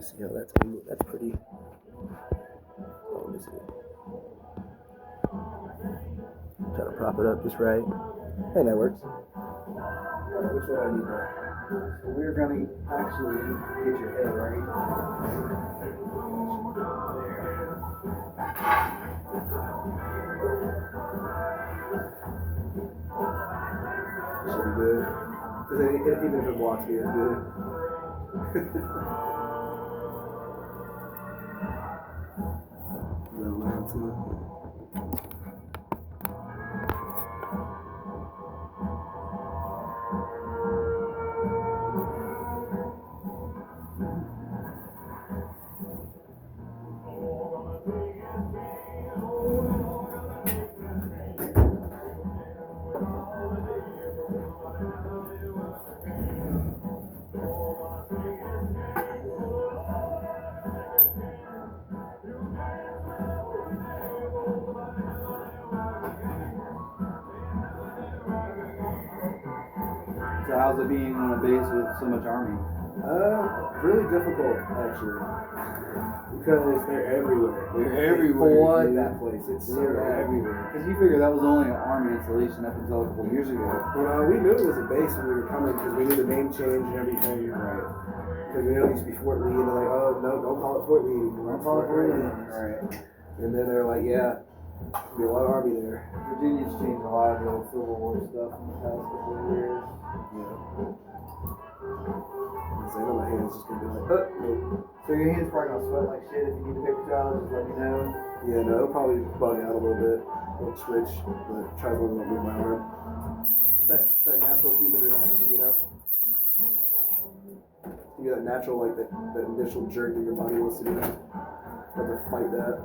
see how that's angled. That's pretty. Oh, let me see. Try to prop it up just right. Hey, that works. Alright, which way I need that? So we're gonna actually get your head right. Should be good. Because even if it blocks me, it's good. No, man, too. So how's it being on a base with so much army? Really difficult actually, because they're everywhere. They're everywhere. They flood Dude. that place. It's so They're bad. everywhere. Because you figure that was only an army installation up until a couple years ago. We knew it was a base when we were coming because we knew the name change and everything. Right. Because we know it used to be Fort Lee, and they're like, oh no, don't call it Fort Lee anymore. Don't call it Fort Lee. Right. And then they're like, yeah, there'll be a lot of army there. Virginia's changed a lot of the old Civil War stuff in the past couple of years. Yeah. So I know my hands just gonna be like, oh, nope. So your hands probably gonna sweat like shit. If you need a paper towel, just let me know. Yeah, no, it'll probably bug out a little bit. It'll twitch, but try to move my arm. That natural human reaction, you know? You get that natural, like, that initial jerk that your body wants to do. Have to fight that.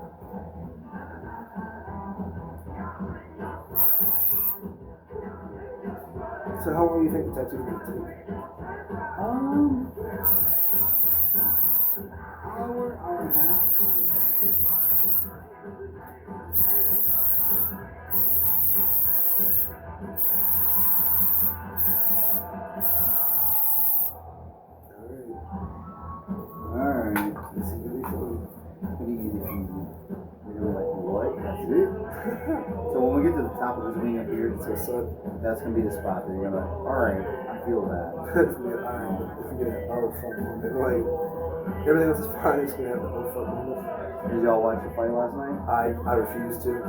So how long do you think the tattoo's gonna take? Hour and a half. Alright. This is gonna be fun. Pretty easy peasy. You're gonna be like, what? That's it? So when we get to the top of this wing up here, that's gonna be the spot that you're gonna be like, alright, I feel that. It's gonna get oh fuck moment. Like everything else is fine, it's gonna have the oh fuck moment. Did y'all watch the fight last night? I refuse to.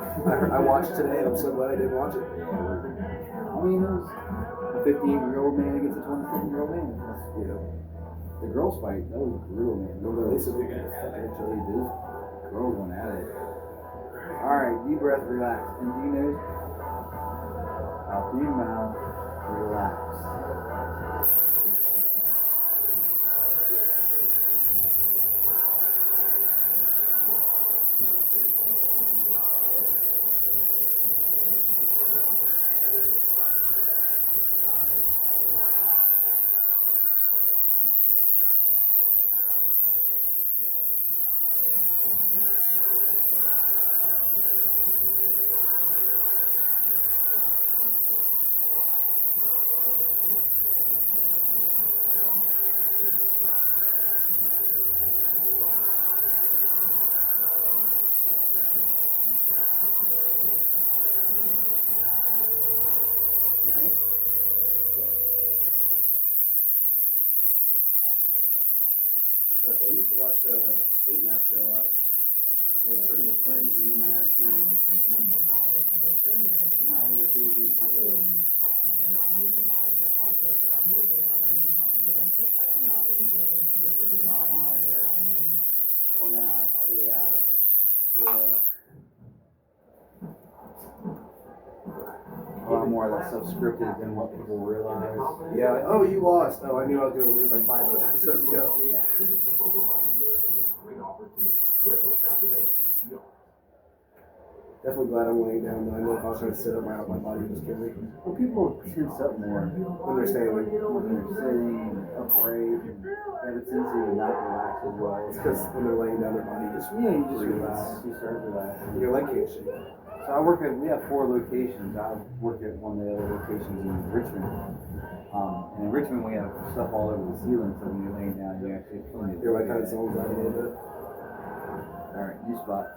I watched today and I'm so glad I didn't watch it. I mean, it was a 58-year-old man against a 27-year-old man. Yeah. The girls fight, that was brutal, man. No, they said they could fucking each other. This girls went at it. Alright, deep breath, relax. In through your nose, out through your mouth, relax. But I used to watch Ink Master a lot. That was pretty Friends interesting. in that series. Not real big into the drama, I guess. Organized chaos. Yeah. A lot more of that stuff scripted than what people realize. Yeah, like, oh, you lost. Oh, I knew I was going to lose like 5 episodes ago. Yeah. Definitely glad I'm laying down, though. I know if I was trying to sit up, my body would just kill me. Well, people tense up more When they're standing. when they're sitting and upright and have a tendency to not relax as well. It's because when they're laying down, their body just Yeah, you just relax. relax. You start relaxing. Your leg can't shake. So So we have 4 locations. I work at one of the other locations in Richmond. And in Richmond we have stuff all over the ceiling, so when you're laying down, you actually feel it. You're like kind of songs out of it. Alright, new spot.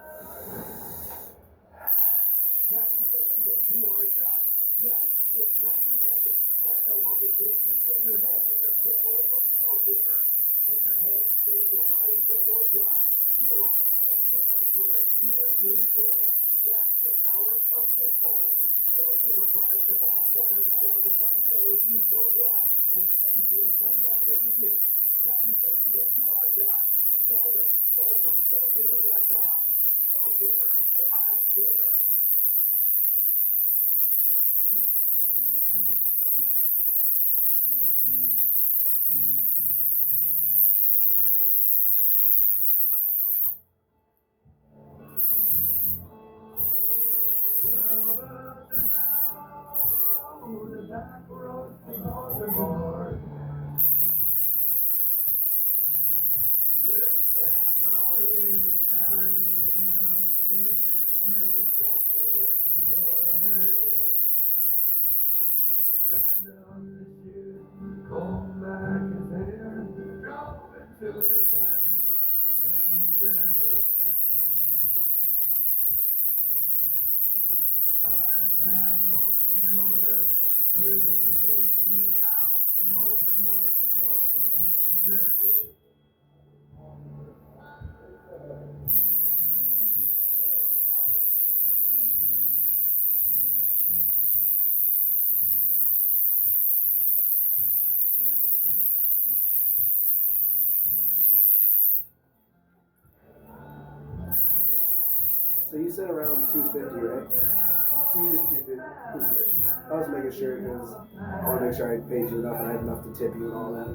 So you said around 250, right? 2 to 250. I was making sure because I want to make sure I paid you enough and I had enough to tip you and all that.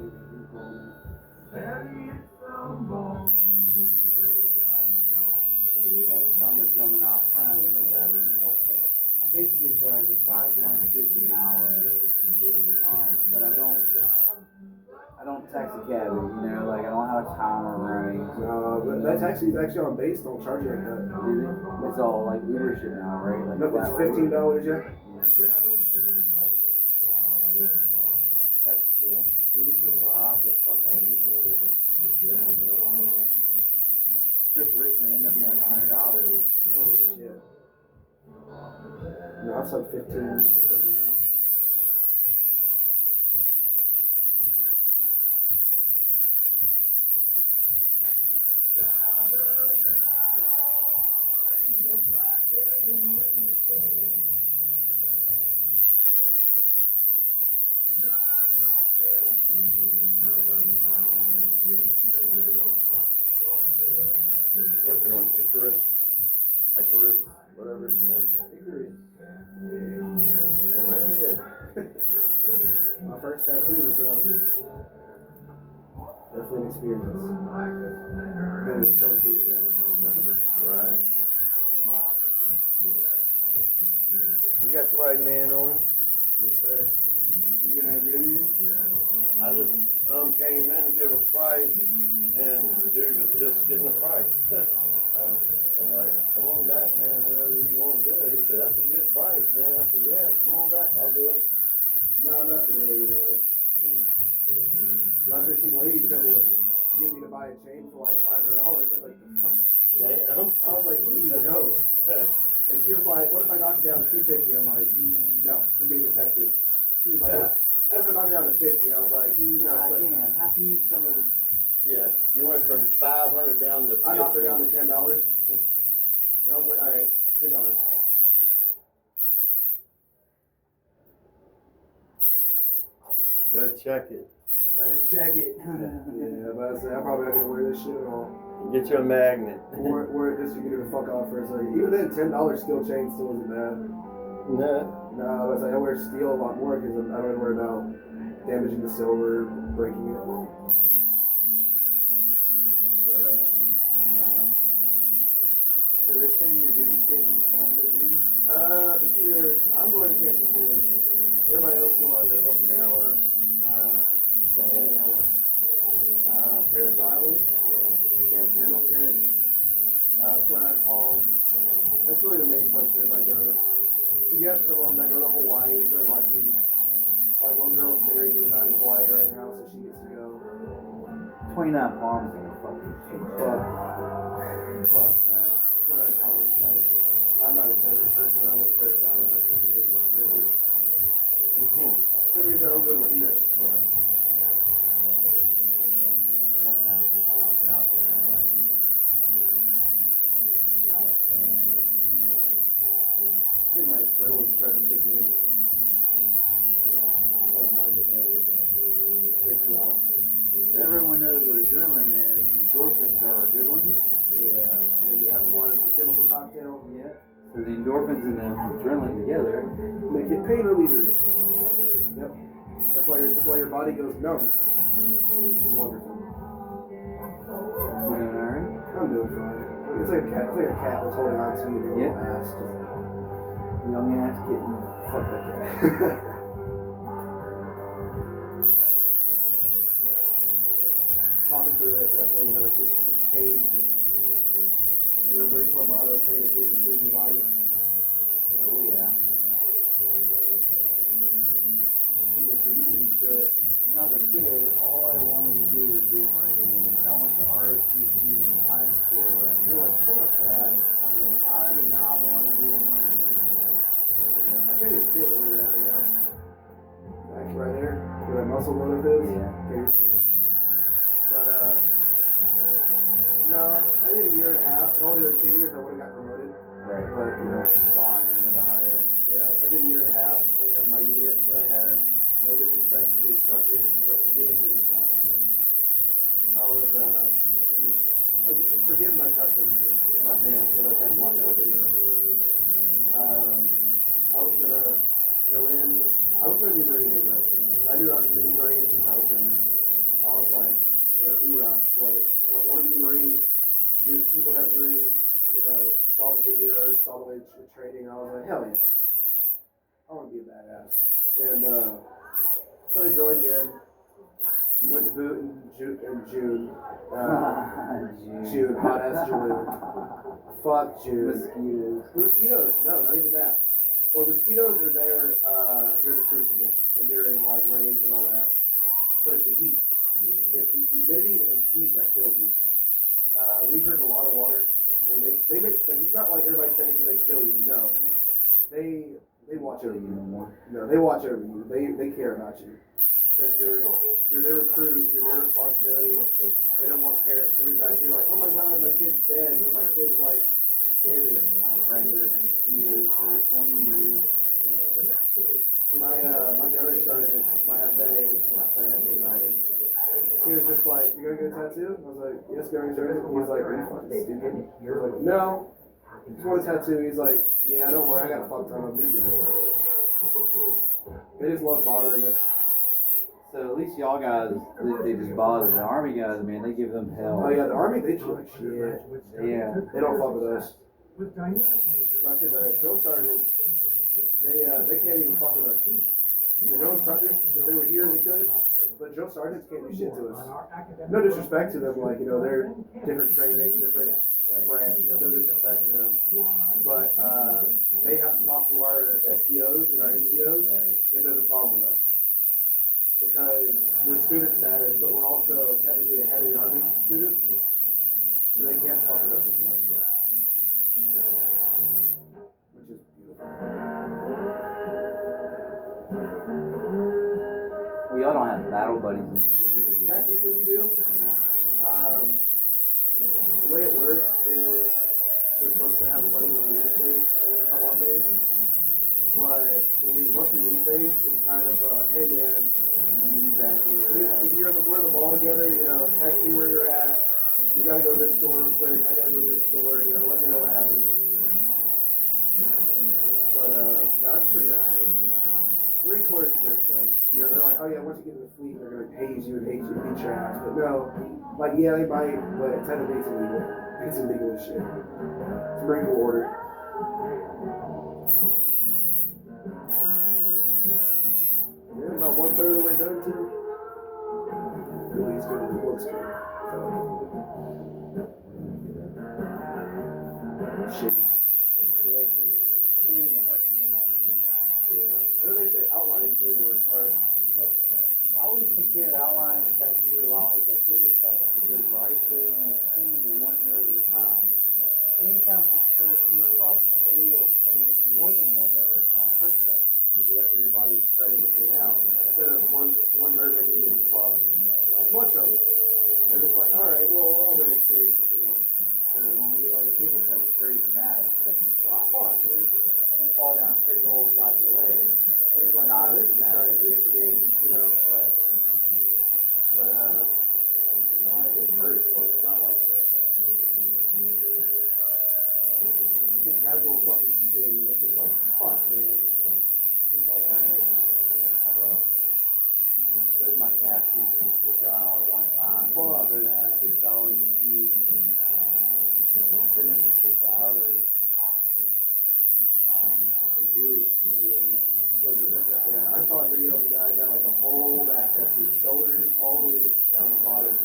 So I was telling the gentleman out front when he was asking me about stuff. I basically charge a $150 an hour, but I don't taxi cab it, you know, like I don't have a timer running. No, but that taxi is actually on base. Don't charge you like that. Really? It's all like Uber shit now, right? Like Nope, it's $15 yet. That's cool. They used to rob the fuck out of people. A trip to Richmond ended up being like $100. Holy shit. No, it's like 15, 30 now. Working on Icarus, whatever it's called. Icarus. Well, yeah. My first tattoo, so definitely an experience. Then it's so boot camp. So. Right. You got the right man on it. Yes, sir. You gonna do anything? I just came in to give a price, and the dude was just getting the price. I'm like, come on back, man, whatever you want to do it. He said, that's a good price, man. I said, yeah, come on back, I'll do it. No, not today, you know. I was like, some lady trying to get me to buy a chain for like $500. I was like, fuck. Damn. I was like, where do you go? And she was like, what if I knock it down to $250? I'm like, no, I'm getting a tattoo. She was like, what if I knock it down to $50? I was like, no. God She's like, damn, how can you sell it? Yeah, you went from 500 down to 50. I knocked her down to $10. And I was like, alright, $10. Alright. Better check it. Better check it. Yeah, but I said, I'm probably not gonna wear this shit at all. Get you a magnet. Wear it just to get her to fuck off for a second. Even then, $10 steel chain still isn't bad. No. No, I was like, I wear steel a lot more because I don't even worry about damaging the silver, breaking it. But, nah. So they're sending your duty stations Camp Lejeune? It's either, I'm going to Camp Lejeune, everybody else going to Okinawa, Paris Island, Camp Pendleton, 29 Palms. That's really the main place everybody goes. You have some of them that go to Hawaii if they're lucky. Like one girl's married to a guy in Hawaii right now, so she gets to go. 29 Palms in a fucking shit. Fuck that. 29 Palms. Like, I'm not a desert person. I'm a Paris Island. I fucking hate the desert. Same reason I don't go to the beach. 29 Palms out there, like, not a fan. I think my adrenaline's trying to kick in. I don't mind it though. It makes me all. So everyone knows what adrenaline is. Endorphins are good ones. Yeah. And then you have the chemical cocktail. Yeah. So the endorphins and the adrenaline together Make it pain reliever. Yep. That's why your body goes numb. Wonderful. You doing alright? I'm doing fine. It's like a cat. It's like a cat that's holding on to you. Yeah. Ass. Young ass kitten. Fuck that cat. Talking through it, definitely, it's just pain. Marine Corps motto, pain is weakness leaving the body. Oh yeah. So you get used to it. When I was a kid, all I wanted to do was be a Marine, and then I went to ROTC in high school, and You're like, fuck that. I was like, I do not want to be a Marine. I can't even feel it where you're at right now. Actually, right there, where that muscle motor is. Yeah. Okay. But, no, I did a year and a half. If I would have done 2 years, I would have got promoted. Right. But, Gone in with a higher. yeah, I did a year and a half, and my unit that I had, no disrespect to the instructors, but the kids were just dog shit. I was, forgive my cussing, my man, if I said watch that video. I was gonna go in, I was gonna be a Marine anyway. I knew I was gonna be a Marine since I was younger. I was like, hoorah, love it. Want to be a Marine, knew some people that were Marines, saw the videos, saw the way we're training, I was like, hell yeah. I want to be a badass. And so I joined in, went to boot in June. June, hot ass June. Fuck June. Mosquitoes. The mosquitoes, no, not even that. Well, the mosquitoes are there during the crucible and during like rains and all that. But it's the heat. It's the humidity and the heat that kills you. We drink a lot of water. They make like it's not like everybody thinks that they kill you. No, they watch over you. No, they watch over you. They care about you because you're their recruit. You're their responsibility. They don't want parents coming back being like, oh my god, my kid's dead, or my kid's like damaged. My friends that have been COs for 20 years. Yeah. My gunnery sergeant, my FA, which is my financial advisor, he was just like, you gonna get a tattoo? I was like, yes, gunnery sergeant. He was like, are you fucking stupid? I was like, no. Just want a tattoo. He's like, yeah, don't worry, I got a fuck ton of them. You're good. They just love bothering us. So at least y'all guys, they just bother. The Army guys, man, they give them hell. Oh yeah, the Army, they treat like shit. Yeah. They don't fuck with us. I say the drill sergeants, they can't even fuck with us. The drill instructors, if they were here, they could. But drill sergeants can't do shit to us. No disrespect to them, like, they're different training, different branch, no disrespect to them. But they have to talk to our SDOs and our NCOs if there's a problem with us. Because we're student status, but we're also technically ahead of the Army students, so they can't fuck with us as much. Which is beautiful. Well, y'all don't have battle buddies and shit either, do you? Technically we do. The way it works is we're supposed to have a buddy when we leave base and when we come on base. But once we leave base, it's kind of hey man, Meet me back here. if we're in the mall together, text me where you're at. You gotta go to this store real quick. I gotta go to this store. Let me know what happens. But no, it's pretty alright. Marine Corps is a great place. They're like, oh yeah, once you get to the fleet, they're gonna haze you and hate you and beat your ass. But no, like yeah, they might, but technically it's illegal. It's illegal as shit. It's Marine Corps order. Yeah, about 1/3 of the way done too. Really, it's good. It looks good. shades. Yeah, just shading will bring it to life. Yeah. And then they say outlining is really the worst part. I always compared outlining a tattoo a lot like a paper cut because we're isolating the pain to one nerve at a time. Anytime we start seeing across an area or playing with more than one nerve at a time hurts that. Yeah, because your body's spreading the pain out. Instead of one nerve ending getting fucked, a bunch of them. And they're just like, alright, well, we're all going to experience this at once. So when we get like a paper cut, it's very dramatic. But Fuck, dude. you fall down, scrape the whole side of your leg. It's It's like, not oh, as this is dramatic right, as a this paper stings, you know. Right. But, you know, it just hurts, but it's not like that. It's just a casual fucking sting, and it's just like, fuck, man. It's just like, alright. With my calf pieces were done all at one time. Fuck It was that. 6 hours a piece. Sitting there for 6 hours. It really Yeah, I saw a video of a guy got like a whole back tattoo, shoulders all the way down the bottom,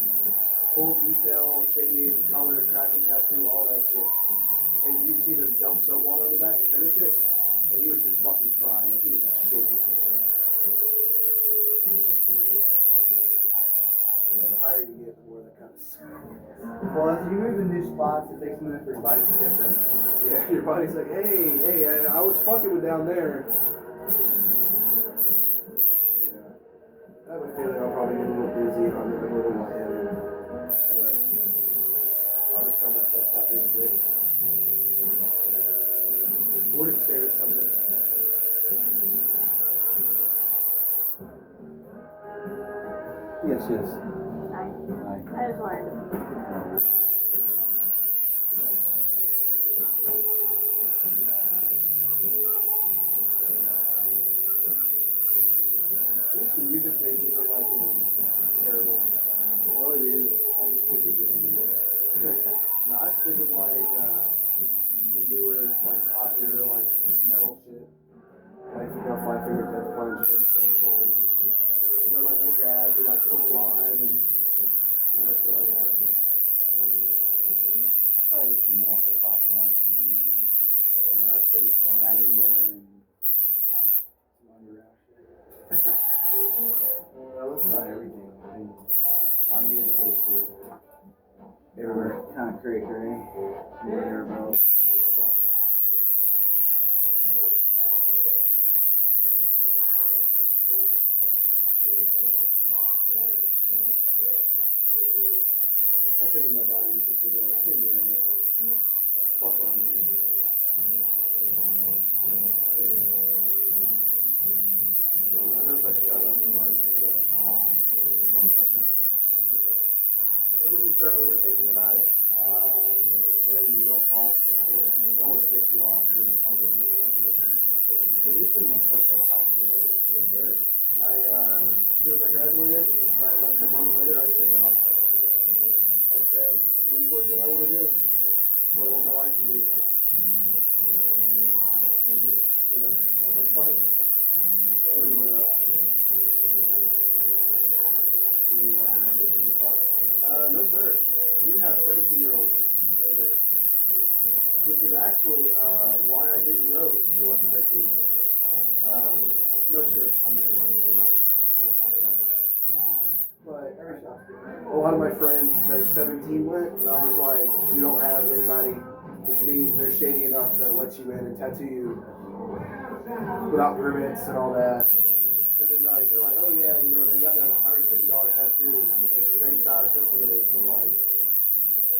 full detail, shading, color, cracking tattoo, all that shit. And you see them dump soap water on the back to finish it, and he was just fucking crying, like he was just shaking. Yeah, the higher you get, the more that kind of stuff. Well, as you move in new spots, it takes a minute for your body to catch up. Yeah, your body's like, hey, I was fucking with down there. I have a feeling I'll probably get a little dizzy and I'll get a little lightheaded. But I'll just tell myself stop being a bitch. Or just stare at something. Yes, yes. Hi. Like, I just wanted to. At least your music taste isn't like, terrible. well, it is. I just picked a good one today. No, I stick with like, the newer, like popular, like metal shit. Like, Five Finger Death Punch, Vince Stone. Like my dad do like Sublime and, shit like that. I probably listen to more hip hop than I listen to music. Yeah, no, I stay with rock. Maguire and Underground shit. Well, it's not everything. I mean, my music taste good. everywhere. Kind of crazy, right? Everywhere, bro. I figured my body was just gonna be like, hey man, fuck on me. Yeah. No, I know if I shut up, my body's gonna be like, fuck. And then you start overthinking about it. And then when you don't talk, I don't want to piss you off, talk as much as I do. So you pretty much fresh out of high school, right? Yes, sir. As soon as I graduated, about less than a month later, I shut off. I said, Marine Corps is what I want to do. It's what I want my life to be. I was like, fuck it. Are you one of the youngest in your class? No, sir. We have 17-year-olds that are there. Which is actually why I didn't go to the Lucky 13. No shit on them, obviously, not shit on them like that. But a lot of my friends, they're 17 went, and I was like, you don't have anybody, which means they're shady enough to let you in and tattoo you without permits and all that. And then they're like, oh yeah, they got me on a $150 tattoo. It's the same size this one is. So I'm like,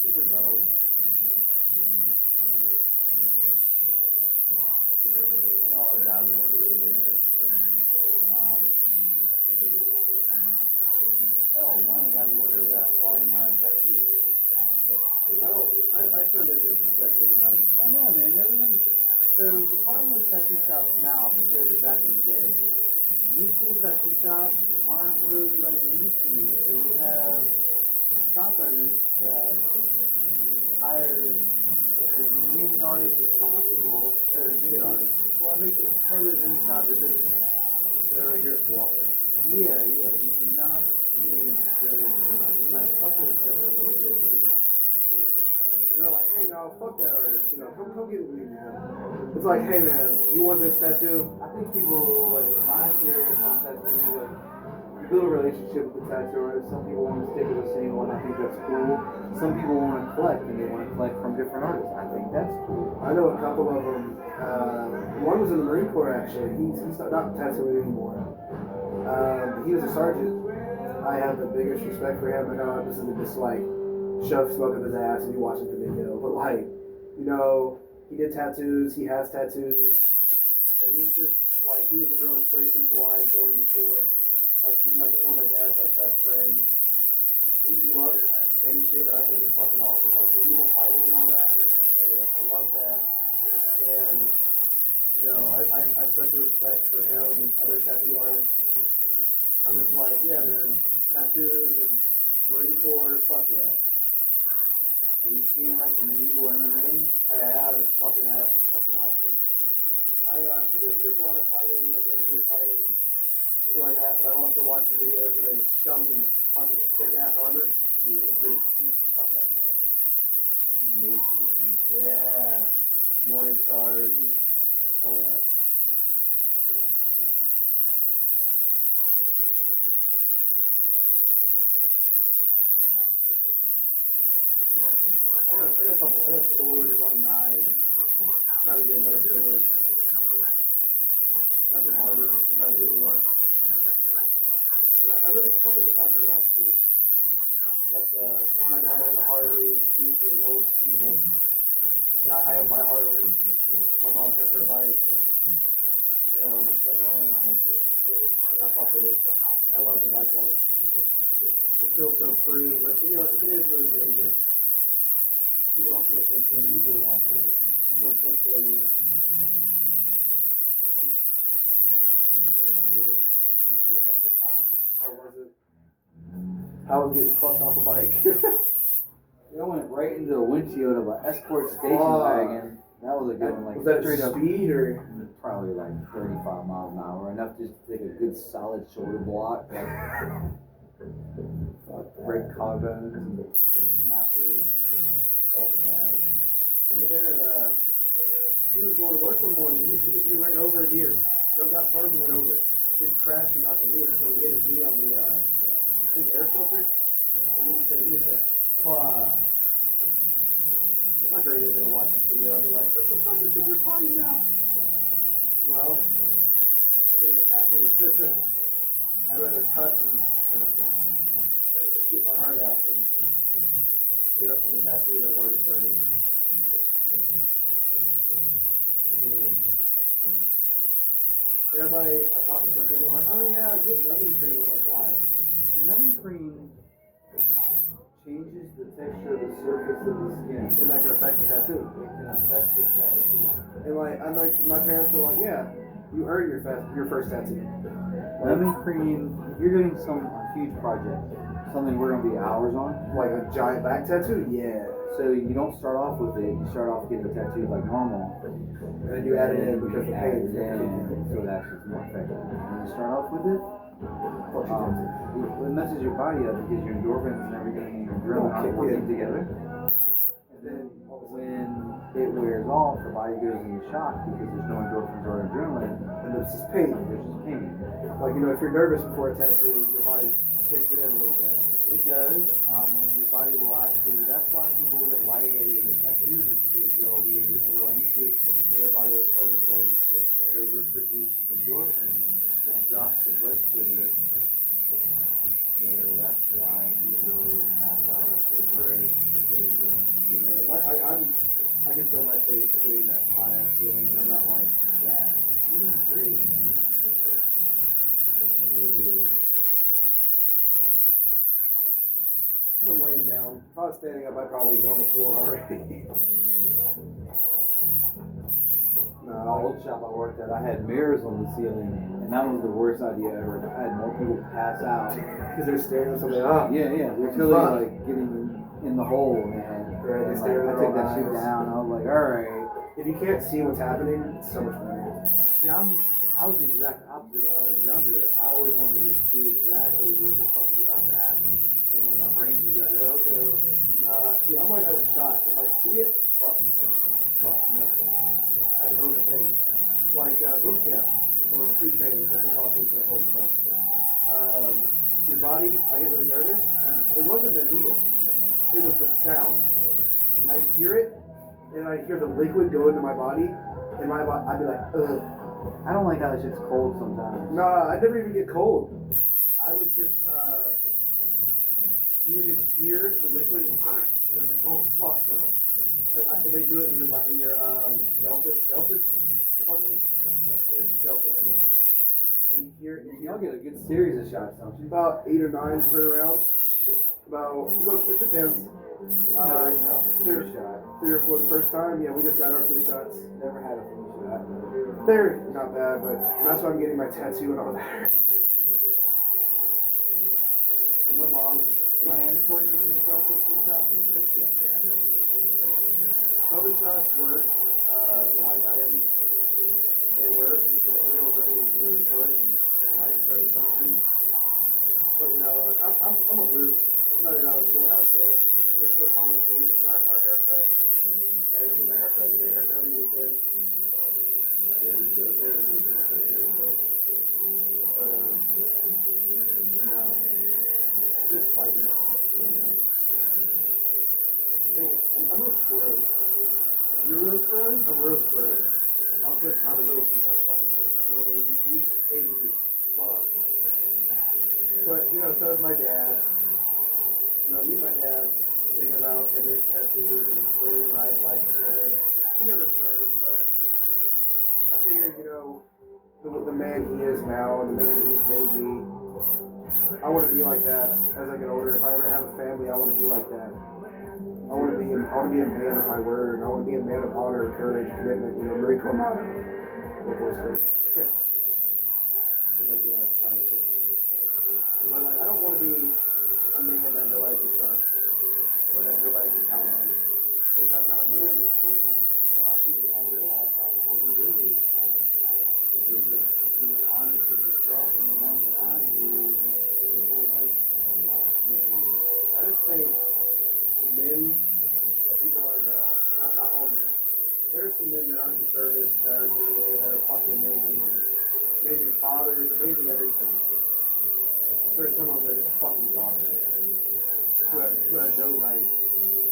cheaper's not always better. I know all the guys that work over there. Hell, one of the guys that work over there, I called him out of tattoo. I shouldn't disrespect anybody. Oh no, man, everyone. So the problem with tattoo shops now compared to back in the day, new school tattoo shops aren't really like they used to be. So you have shop owners that hire as many artists as possible. So They're it makes shit it, artists. well, it makes it competitive inside the business. They're right here cooperative. Yeah, we do not compete against each other anymore. We might fuck with each other a little bit, but we don't. No, they're like, hey, no, fuck that artist. You know, come get with me, man. It's like, hey, man, you want this tattoo? I think people like my theory on tattoos, like you build a relationship with the tattoo artist. Some people want to stick with a single one. I think that's cool. Some people want to collect and they want to collect from different artists. I think that's cool. I know a couple of them. One was in the Marine Corps, actually. He's not tattooing anymore. He was a sergeant. I have the biggest respect for him. I know this isn't just like shove smoke up his ass and he watches the video, but like, you know, he did tattoos, he has tattoos, and he's just like, he was a real inspiration for why I joined the Corps. He's one of my dad's like best friends. He loves the same shit that I think is fucking awesome, like medieval fighting and all that. Oh yeah. I love that. And, you know, I have such a respect for him and other tattoo artists. I'm just like, yeah, man, tattoos and Marine Corps, fuck yeah. Have you seen like the medieval MMA? I have, it's fucking awesome. He does a lot of fighting, like rapier fighting and shit like that, but I've also watched the videos where they just shove him in a bunch of thick ass armor. Yeah. They just beat the fuck out of each other. Maces. Yeah. Morning stars, all that. I got a couple. I got a sword, a lot of knives. Trying to get another sword. Got some armor. I'm trying to get more. But I fuck with the biker life too. Like my dad has a Harley. We used to roast people. Yeah, I have my Harley. My mom has her bike. You know, my stepmom. I fuck with it. I love the bike life. It feels so free, but you know, it is really dangerous. People don't pay attention. People don't pay attention. Don't kill you. It's, you know, I hate it. I went through a couple times. How was it? How was getting fucked off a bike? I went right into the windshield of an escort station wagon. That was a good one. Like Was that straight up, speed or? probably like 35 miles an hour, enough just to take a good solid shoulder block, like break collarbones and snap ribs. Fuck that. My dad, he was going to work one morning. He ran over a deer, jumped out in front of him, went over it. Didn't crash or nothing. He hit his knee on the, I think the air filter, and he just said, fuck. My granny's gonna watch this video and be like, what the fuck is with your potty mouth? Well, it's getting a tattoo. I'd rather cuss and, you know, shit my heart out than get up from a tattoo that I've already started. You know, everybody, I talk to some people, I'm like, oh yeah, get numbing cream. I'm like, why? The numbing cream changes the texture of the surface of the skin. And that can affect the tattoo. It can affect the tattoo. And like, I'm like, my parents were like, yeah, you earned your first tattoo. Numbing cream, if you're getting a huge project, something we're gonna be hours on. Like a giant back tattoo? Yeah. So you don't start off with it, you start off getting tattooed like normal. And then you add it in because the pain is in. So that's just more effective. When you start off with it, Fuck your tattoo. it messes your body up because your endorphins and everything and your adrenaline aren't working together. And then when it wears off, the body goes into shock because there's no endorphins or adrenaline, And there's just pain. there's just pain. Like, you know, if you're nervous before a tattoo, your body kicks it in a little bit. It does. Your body will actually, that's why people get lightheaded with tattoos, is because they'll be a little anxious And their body will overcome it. Yeah. and overproduce endorphins and drops the blood sugar. So that's why people pass out after a brush, because You know, I can feel my face getting that hot ass feeling, but I'm not like that. you're doing great, man. You're good. Because I'm laying down. If I was standing up, I'd probably be on the floor already. The No, old shop I worked at, I had mirrors on the ceiling, and that was the worst idea ever. I had more people pass out. because they're staring at something up. Yeah, we're totally like getting in the hole, man. Right, they And, stare like, in I their took that own shit eyes. down. I was like, all right. If you can't see what's happening, it's so much better. See, I was the exact opposite when I was younger. I always wanted to see exactly what the fuck is about to happen, and then my brain would be like, oh, okay, Nah, see, I'm like I was shot. If I see it, fuck, no. I can overthink. Like boot camp or recruit training because they call it boot camp. Holy fuck. Your body, I get really nervous, and it wasn't the needle. It was the sound. I'd hear it, and I'd hear the liquid go into my body, and I'd be like, ugh. I don't like how it's just cold sometimes. Nah, I'd never even get cold. I would just, you would just hear the liquid, and I was like, oh, fuck no. Like, they do it in your deltoids? The fuck is it? Deltoid, yeah. And you hear it. Y'all get a good series of shots, don't you? About 8 or 9 per round. About, look, it depends. No. Three Shot. or four the first time. Yeah, we just got our flu shots. Never had a flu shot. They're not bad, but that's why I'm getting my tattoo and all that. And my mom, Is it mandatory to make y'all take flu shots in the street? yes. COVID shots worked when I got in. They were really pushed when I started coming in. But you know, I'm a boot. I'm not even out of the schoolhouse yet. They still call us boots. It's our haircuts. Yeah, I go get my haircut. You get a haircut every weekend. Yeah, you should have there. This is gonna be a bitch. But no, just fighting. You know. I'm real squirrely. You're real squirrely? I'm real squirrely. I'll switch conversations out of fucking nowhere. A little ADD? ADD. Fuck. But, you know, so is my dad. You know, me and my dad thinking about getting his tattoos and where we ride bikes together. He never served, but I figured, you know, the man he is now and the man he's made me, I want to be like that as I get older. If I ever have a family, I want to be like that. I want to be a man of my word. I want to be a man of honor, courage, commitment. You know, Marie Coleman. Like, yeah, it's fine. It's just, but like, I don't want to be a man that nobody can trust or that nobody can count on. Because that's not a man. A lot of people don't realize how important it is. If you just be honest with yourself and the ones around you, makes your whole life a lot easier. I just think the men that people are now, not all men, there are some men that aren't in service, that aren't doing anything, that are fucking amazing men. Amazing fathers, amazing everything. There's some of them that are just fucking dog shit. Who have no right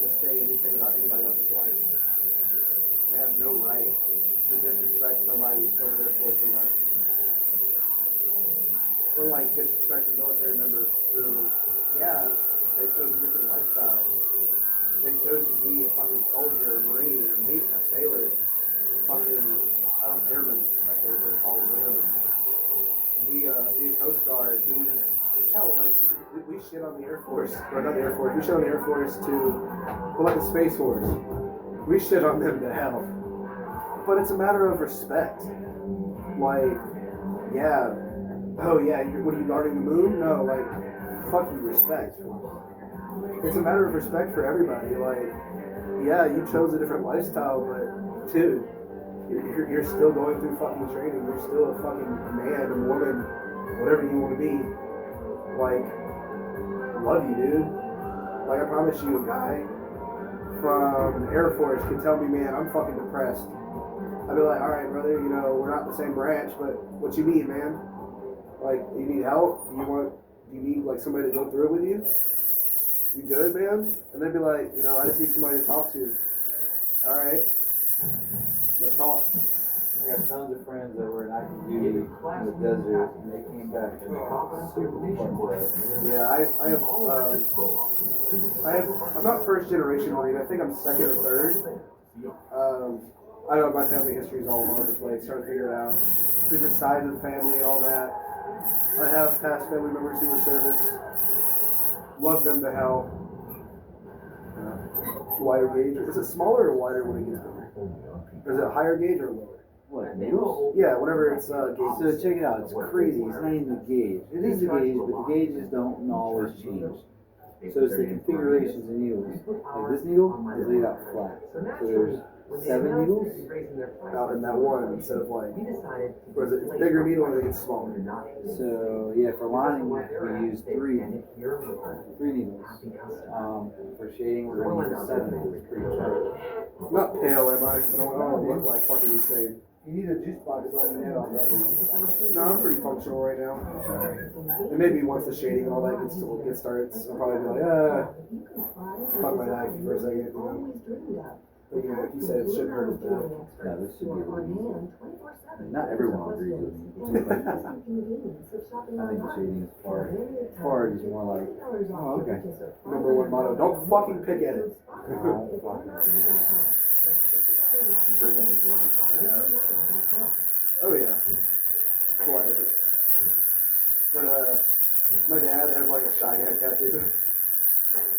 to say anything about anybody else's life. They have no right to disrespect somebody over their choice in life. Or like disrespect a military member who, yeah, they chose a different lifestyle. They chose to be a fucking soldier, a marine, a sailor, a fucking, airman, like they were called airmen. Be a Coast Guard, hell, like, we shit on the Air Force, or not the Air Force, we shit on the Air Force like the Space Force. We shit on them to hell. But it's a matter of respect. Like, yeah, oh yeah, what are you guarding the moon? No, like, fuck you, respect. It's a matter of respect for everybody. Like, yeah, you chose a different lifestyle, but dude, you're still going through fucking training. You're still a fucking man, a woman, whatever you want to be. Like, love you, dude. Like, I promise you, a guy from the Air Force could tell me, man, I'm fucking depressed. I'd be like, all right, brother, you know, we're not the same branch, but what you need, man? Like, you need help? Do you need, like, somebody to go through it with you? You good, man? And they'd be like, you know, I just need somebody to talk to. All right. Let's talk. I got tons of friends that were in active duty in the desert, and they came back and super fun. Yeah, I'm not first generation Marine. I think I'm second or third. I know my family history is all over the place. Trying to figure it out. Different sides of the family, all that. I have past family members who were service. Love them to hell. Wider gauge. Is it smaller or wider when it gets bigger? Or is it higher gauge or lower? What, needles? Yeah, whenever it's gauge. So check it out, it's crazy, it's not even a gauge. It is a gauge, but the gauges don't always change. So it's the configurations of needles. Like this needle is laid out flat. So there's 7 needles? out in that one instead of like, or is it bigger needle or it's smaller? So yeah, for lining we use three needles. For shading we're gonna use 7 needles per each side. I'm not pale, am I? I don't look like fucking insane. You need a juice box on your head already. No, I'm pretty functional right now. And maybe once the shading and all that gets started, I'll probably be like, fuck my life for a second. You know? But you know, like you said, it shouldn't hurt as bad. Yeah, this should be a little easy. Not everyone agrees with me. I think the shading is hard is more like, oh okay. Number one motto: don't fucking pick at it. Oh, fuck it. You've heard that before, huh? Oh yeah, it's a lot different. But my dad has like a Shy Guy tattoo.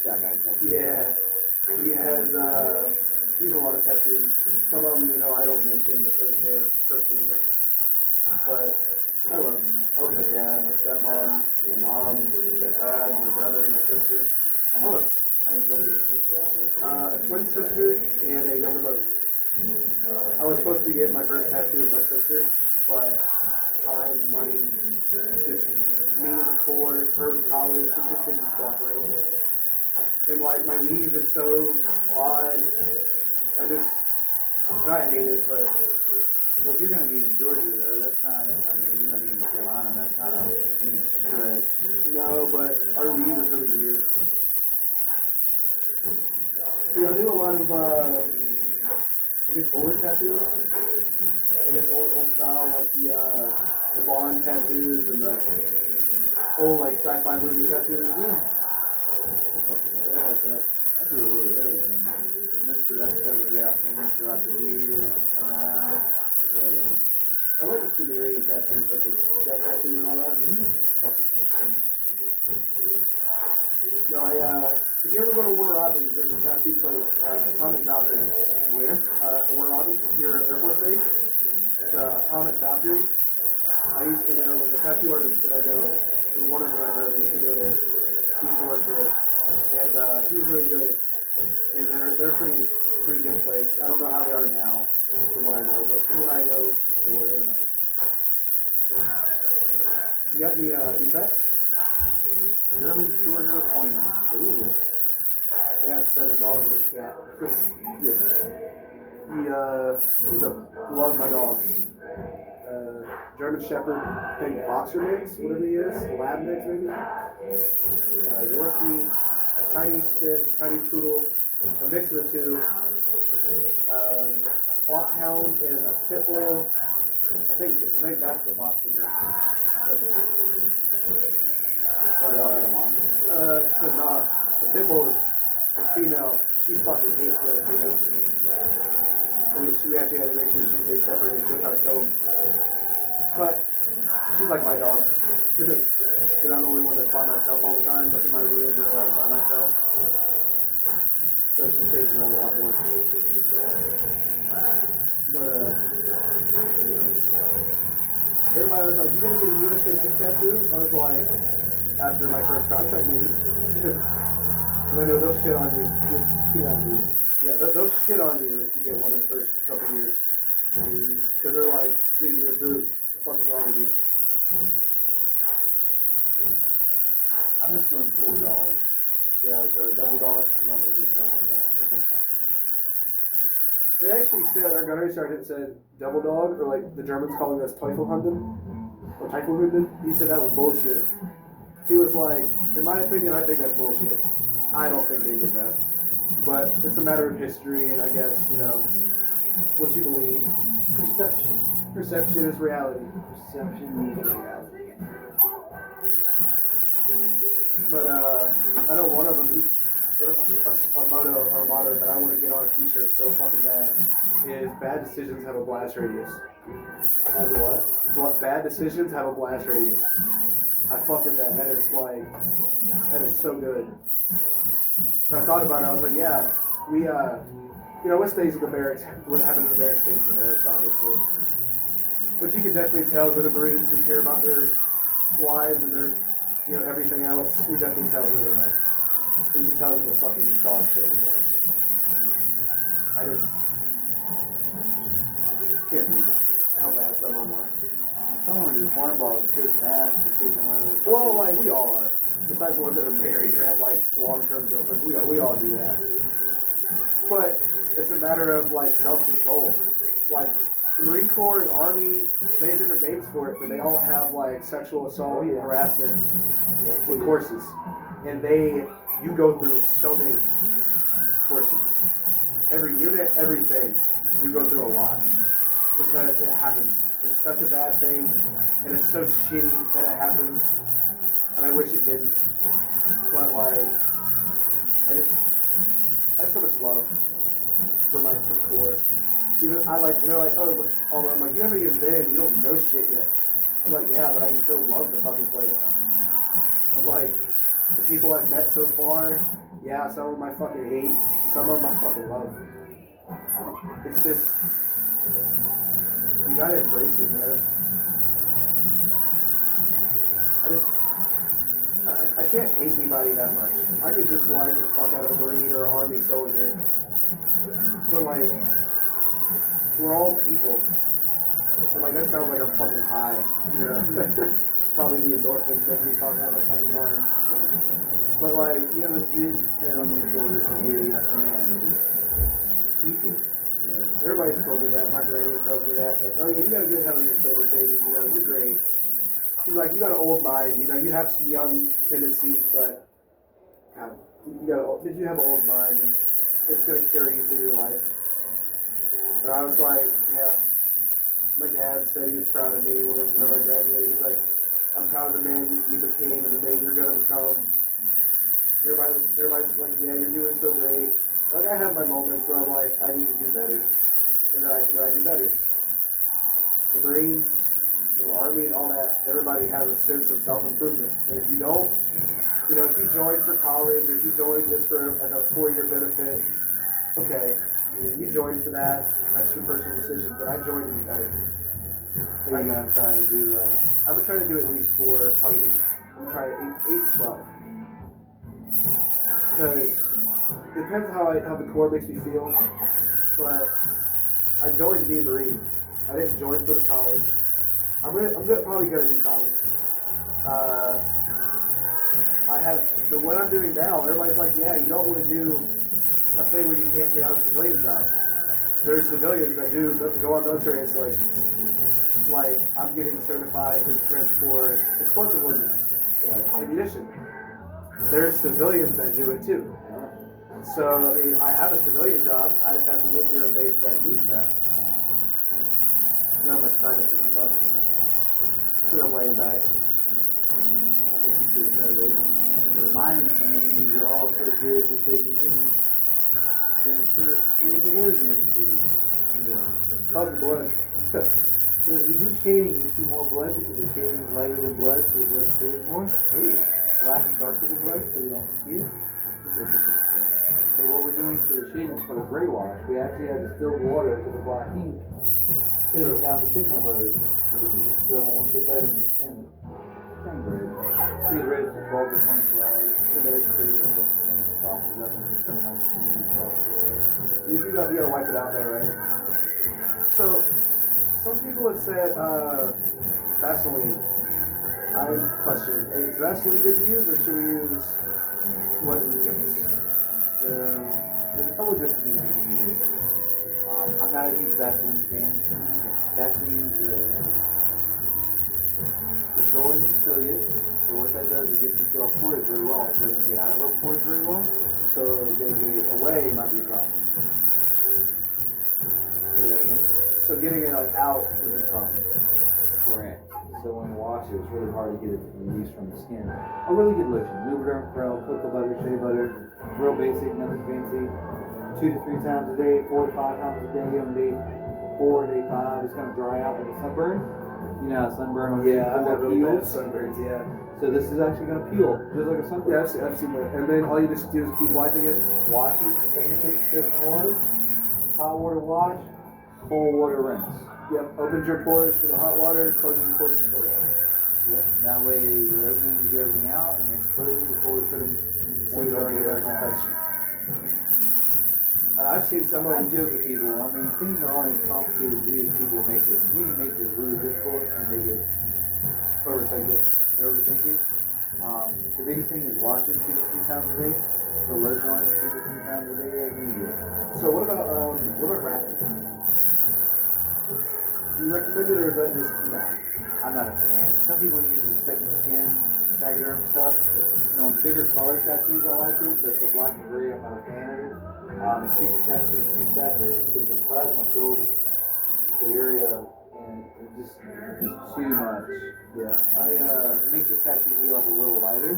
Shy Guy tattoo. Yeah, he has he has a lot of tattoos. Some of them, you know, I don't mention because they're personal. But I love my dad, my stepmom, my mom, my stepdad, my brother, my sister. I love a twin sister and a younger brother. I was supposed to get my first tattoo with my sister, but time, money, just me in the court, her in college, it just didn't cooperate. And like my leave is so odd. I hate it, but Well, if you're going to be in Georgia, though, that's not, I mean, you're going to be in Carolina, that's not a huge stretch. no, but our leave is really weird. See, I do a lot of, I guess, older tattoos. I guess old style, like the Bond tattoos and the old, like, sci-fi movie tattoos. Yeah. I like that. I do a little of everything. Most of that stuff will be out painted throughout the years and come around. So, yeah. I like the Sumerian tattoos, like the death tattoos and all that. Fucking hate so much. No, if you ever go to Warner Robins, there's a tattoo place, Atomic Valkyrie. Where? Warner Robins, near Air Force Base. It's Atomic Valkyrie. I used to know the tattoo artist that I know, or one of them I know, used to go there. He used to work there, and he was really good. And they're pretty good place. I don't know how they are now, from what I know, but from what I know before, they're nice. You got any pets? German Shorthair Pointer. Ooh. I got 7 dogs and a cat. He's a love of my dogs. German Shepherd, I think boxer mix, whatever he is, lab mix maybe. Yorkie, a Chinese Spitz, a Chinese Poodle, a mix of the two. A Plot Hound and a Pit Bull. I think that's the boxer mix. Pit Bull. But no, the Pit Bull is the female. She fucking hates the other females. We actually had to make sure she stays separated. She'll try to kill him. But she's like my dog. Because I'm the only one that's by myself all the time, like in my room or like by myself. So she stays around a lot more. But everybody was like, "You gonna get a USMC tattoo?" I was like, after my first contract, maybe. Because I know they'll shit on you. Get out of here. Yeah, they'll shit on you if you get one in the first couple of years. Because they're like, dude, you're a boot. What the fuck is wrong with you? I miss doing bulldogs. Yeah, like the double dogs. I love a good double dog. They actually said, our gunnery sergeant said double dog, or like the Germans calling us Teufelhunden, or Teufelhunden. He said that was bullshit. He was like, in my opinion, I think that's bullshit. I don't think they did that. But it's a matter of history, and I guess, you know, what you believe. Perception. Perception is reality. Perception is reality. But I know one of them, a motto that I want to get on a t-shirt so fucking bad is bad decisions have a blast radius. Have what? Bad decisions have a blast radius. I fuck with that. That is so good. And I thought about it. I was like, yeah, we, you know, what stays in the barracks, what happens in the barracks stays in the barracks, obviously. But you can definitely tell with the Marines who care about their lives and their, you know, everything else. You definitely tell who they are. And you can tell who the fucking dog shit ones are. Can't believe it. How bad some of them are. Some of them are just hornballs chasing ass or chasing whatever. Well, like, we all are. Besides the ones that are married or have, like, long-term girlfriends. We all do that. But it's a matter of, like, self-control. Like, the Marine Corps and Army, they have different names for it, but they all have, like, sexual assault and harassment with courses. And you go through so many courses. Every unit, everything, you go through a lot. Because it happens. It's such a bad thing, and it's so shitty that it happens, and I wish it didn't. But like, I have so much love for my Corps. Even I like, they're like, oh, although I'm like, you haven't even been, you don't know shit yet. I'm like, yeah, but I can still love the fucking place. I'm like, the people I've met so far, yeah, some of them I fucking hate, some of them I fucking love. It's just, you gotta embrace it, man. I can't hate anybody that much. I can dislike the fuck out of a Marine or an Army soldier. But like, we're all people. And like, that sounds like I'm fucking high. You know? Probably the endorphins make me talk out of my fucking mind. But like, You have a good head on your shoulders and you man. Keep it. yeah, everybody's told me that. My granny tells me that. Like, oh yeah, you got a good head on your shoulders, baby. You know, you're great. She's like, you got an old mind. You know, you have some young tendencies, but God, you have an old mind, and it's gonna carry you through your life. And I was like, yeah. My dad said he was proud of me whenever I graduated. He's like, I'm proud of the man you became and the man you're gonna become. Everybody's like, yeah, you're doing so great. Like, I have my moments where I'm like, I need to do better, and then I do better. The Marines, the Army, and all that, everybody has a sense of self-improvement. And if you don't, you know, if you join for college or if you join just for like a 4-year benefit, okay, you join for that. That's your personal decision. But I joined to do better. So you're gonna try to do. I'm gonna try to do at least 4, probably 8. I'm gonna try 8 to 12. Because it depends how the Corps makes me feel. But I joined to be a Marine. I didn't join for the college. I'm probably gonna do college. I have what I'm doing now. Everybody's like, yeah, you don't want to do a thing where you can't get out of a civilian job. There's civilians that go on military installations. Like, I'm getting certified to transport explosive ordnance, ammunition. There's civilians that do it too. So, I mean, I have a civilian job. I just have to live near a base that needs that. Now my sinus is fucked. Because I'm laying back. I think the student better later. The mining communities are all so good because you can transfer explosive ordnance. How's the blood? So as we do shading, you see more blood because the shading is lighter than blood, so the blood shows more. Black is darker than blood, so we don't see it. So what we're doing for the shading is called a gray wash. We actually have distilled water to the black ink, thinning down the pigment load. So when we put that in the skin, turn red. Stays red for 12 to 24 hours, and then it clears up and then it softens up and it's got a nice smooth, soft gray. You gotta wipe it out though, right? So, some people have said Vaseline. I would question, is Vaseline good to use, or should we use what we give us? There's a couple of different things you can use. I'm not a huge Vaseline fan. Vaseline's petroleum is cilia, so what that does, it gets into our pores very well. It doesn't get out of our pores very well. So getting it away might be a problem. Say that again. So getting it like out would be a problem. Correct. So when we wash it, it's really hard to get it to release from the skin. A really good lotion. Lubriderm Pro, cocoa butter, shea butter, real basic, nothing fancy. 2 to 3 times a day, 4 to 5 times a day. On day 4, day 5, it's gonna dry out like a sunburn. You know, a sunburn on I've got really bad peels. sunburns, yeah. So this is actually gonna peel, just like a sunburn. Yeah, I've seen that. And then all you just do is keep wiping it. Wash it, fingertips, soap and water. Hot water wash, cold water rinse. Yep, opens your pores for the hot water, closes your pores for the cold water. Yep. That way we're opening to get everything out and then closing before we put them So you don't get back on. infection. And I've seen some of I them. joke with people. I mean, things are only as complicated as we as people make it. You can make it really difficult and make it Overthink it. overthink it. The biggest thing is wash it 2 to 3 times a day. Put lotion on it 2 to 3 times a day as needed. So what about wrapping? Do you recommend it, or is that just nah? I'm not a fan. Some people use the second skin Tagaderm stuff. You know, bigger color tattoos I like it, but for black and gray I'm not a fan of it. It keeps the tattoo too saturated because the plasma fills the area and it just is too much. Yeah. It makes the tattoo feel like a little lighter.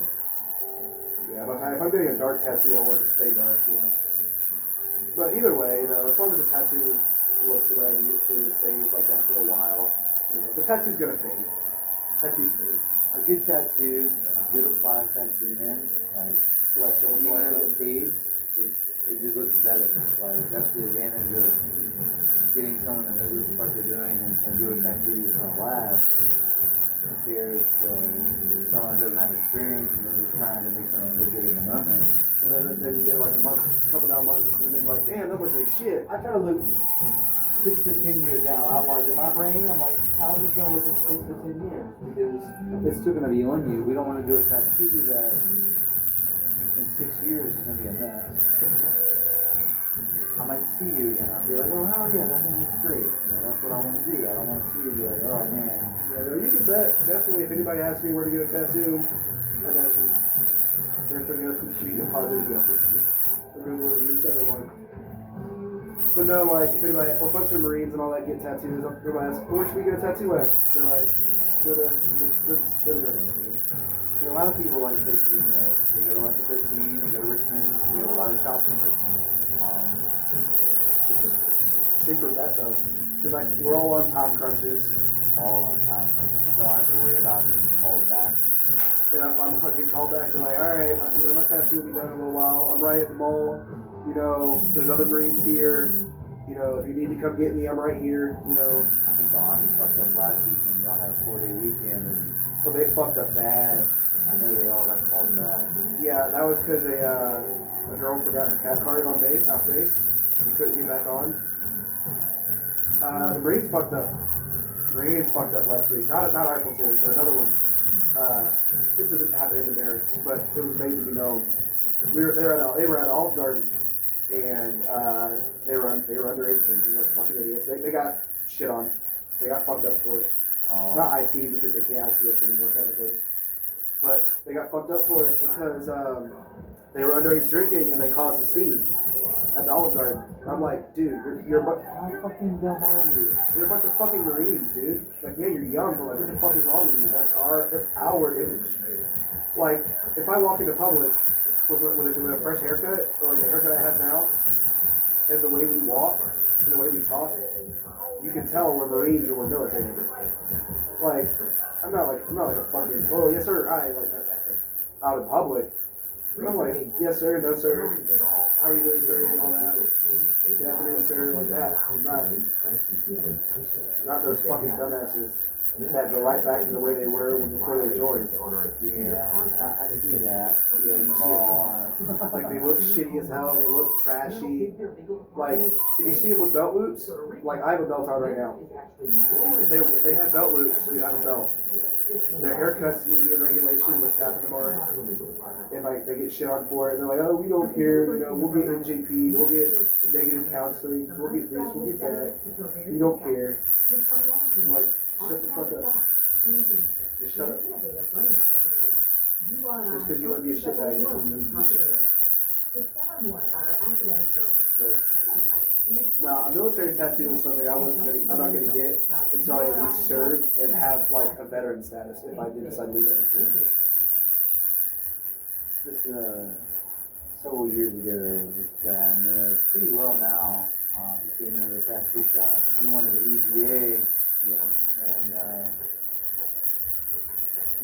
Yeah, but if I'm getting a dark tattoo, I want it to stay dark, you know. But either way, you know, as long as the tattoo looks the way I need it to, stays like that for a while, you know, the tattoo's gonna fade. Tattoo's fade. A good tattoo, a good applied tattoo, man, like Celestial, even as it fades, it just looks better. Like that's the advantage of getting someone that knows what they're doing and is gonna do a tattoo that's gonna last compared to someone that doesn't have experience and they're just trying to make something look good in the moment. And then you get like a month, couple down months, and then you're like, damn, that looks like shit. I try to look 6 to 10 years down. I'm like, in my brain, I'm like, how is this gonna look in 6 to 10 years? Because it's still gonna be on you. We don't want to do a tattoo that in 6 years is gonna be a mess. I might see you again. I'll be like, oh hell yeah, that thing looks great. You know, that's what I want to do. I don't want to see you be like, oh man. Yeah, no, you can bet, definitely, if anybody asks me where to get a tattoo, I got you. If they're going to shoot you a positive, go for shit. Or Google reviews, whichever one. But no, like, if anybody, a bunch of Marines and all that get tattoos, everybody asks, where should we get a tattoo at? They're like, go to See, a lot of people like this, you know, they go to Lucky 13, they go to Richmond. We have a lot of shops in Richmond. It's just a safer bet though. Because like, we're all on time crunches. All on time. You don't have to worry about being called back. And if I'm get called back, they're like, alright, you know, my tattoo will be done in a little while. I'm right at the mall. You know, there's other Marines here. You know, if you need to come get me, I'm right here. You know. I think the Army fucked up last weekend. Y'all had a 4-day weekend. And So they fucked up bad. I know they all got called back. Yeah, that was because a girl forgot her cat card on base, off base. She couldn't get back on. The Marines fucked up. Marines fucked up last week. Not our platoon, but another one. This didn't happen in the barracks, but it was made to be known. They were at Olive Garden, and they were underage drinking like fucking idiots. They got shit on. They got fucked up for it. Not IT because they can't IT us anymore technically. But they got fucked up for it because they were underage drinking and they caused a scene at the Olive Garden. I'm like, dude, you're How fucking dumb are you? a bunch of fucking Marines, dude. Like, yeah, you're young, but like, what the fuck is wrong with you? That's our image. Like, if I walk into public with a fresh haircut, or like the haircut I have now, and the way we walk, and the way we talk, you can tell we're Marines or we're military. Like, I'm not like a fucking, oh, yes sir, out in public. But I'm like, yes sir, no sir, how are you doing sir, and all that. Good afternoon sir, like that. Not those fucking dumbasses that go right back to the way they were before they joined. Yeah, I see that. Yeah, you see it. Like, they look shitty as hell, they look trashy. Like, if you see them with belt loops, like I have a belt on right now. If they have belt loops, you have a belt. Their haircuts need to be in regulation, which happened tomorrow. And like, they get shit on for it. And they're like, oh, we don't care, you know, we'll get NJP, we'll get negative counseling, we'll get this, we'll get that. You don't care. I'm like, shut the fuck up. Just shut up. Just because you want to be a shitbag doesn't mean you need to be a shitbag. But now, a military tattoo is something I'm not gonna get until I at least serve and have like a veteran status if I did decide to do that. This, several years ago, this guy I know pretty well now, he came into the tattoo shop. He wanted an EGA, and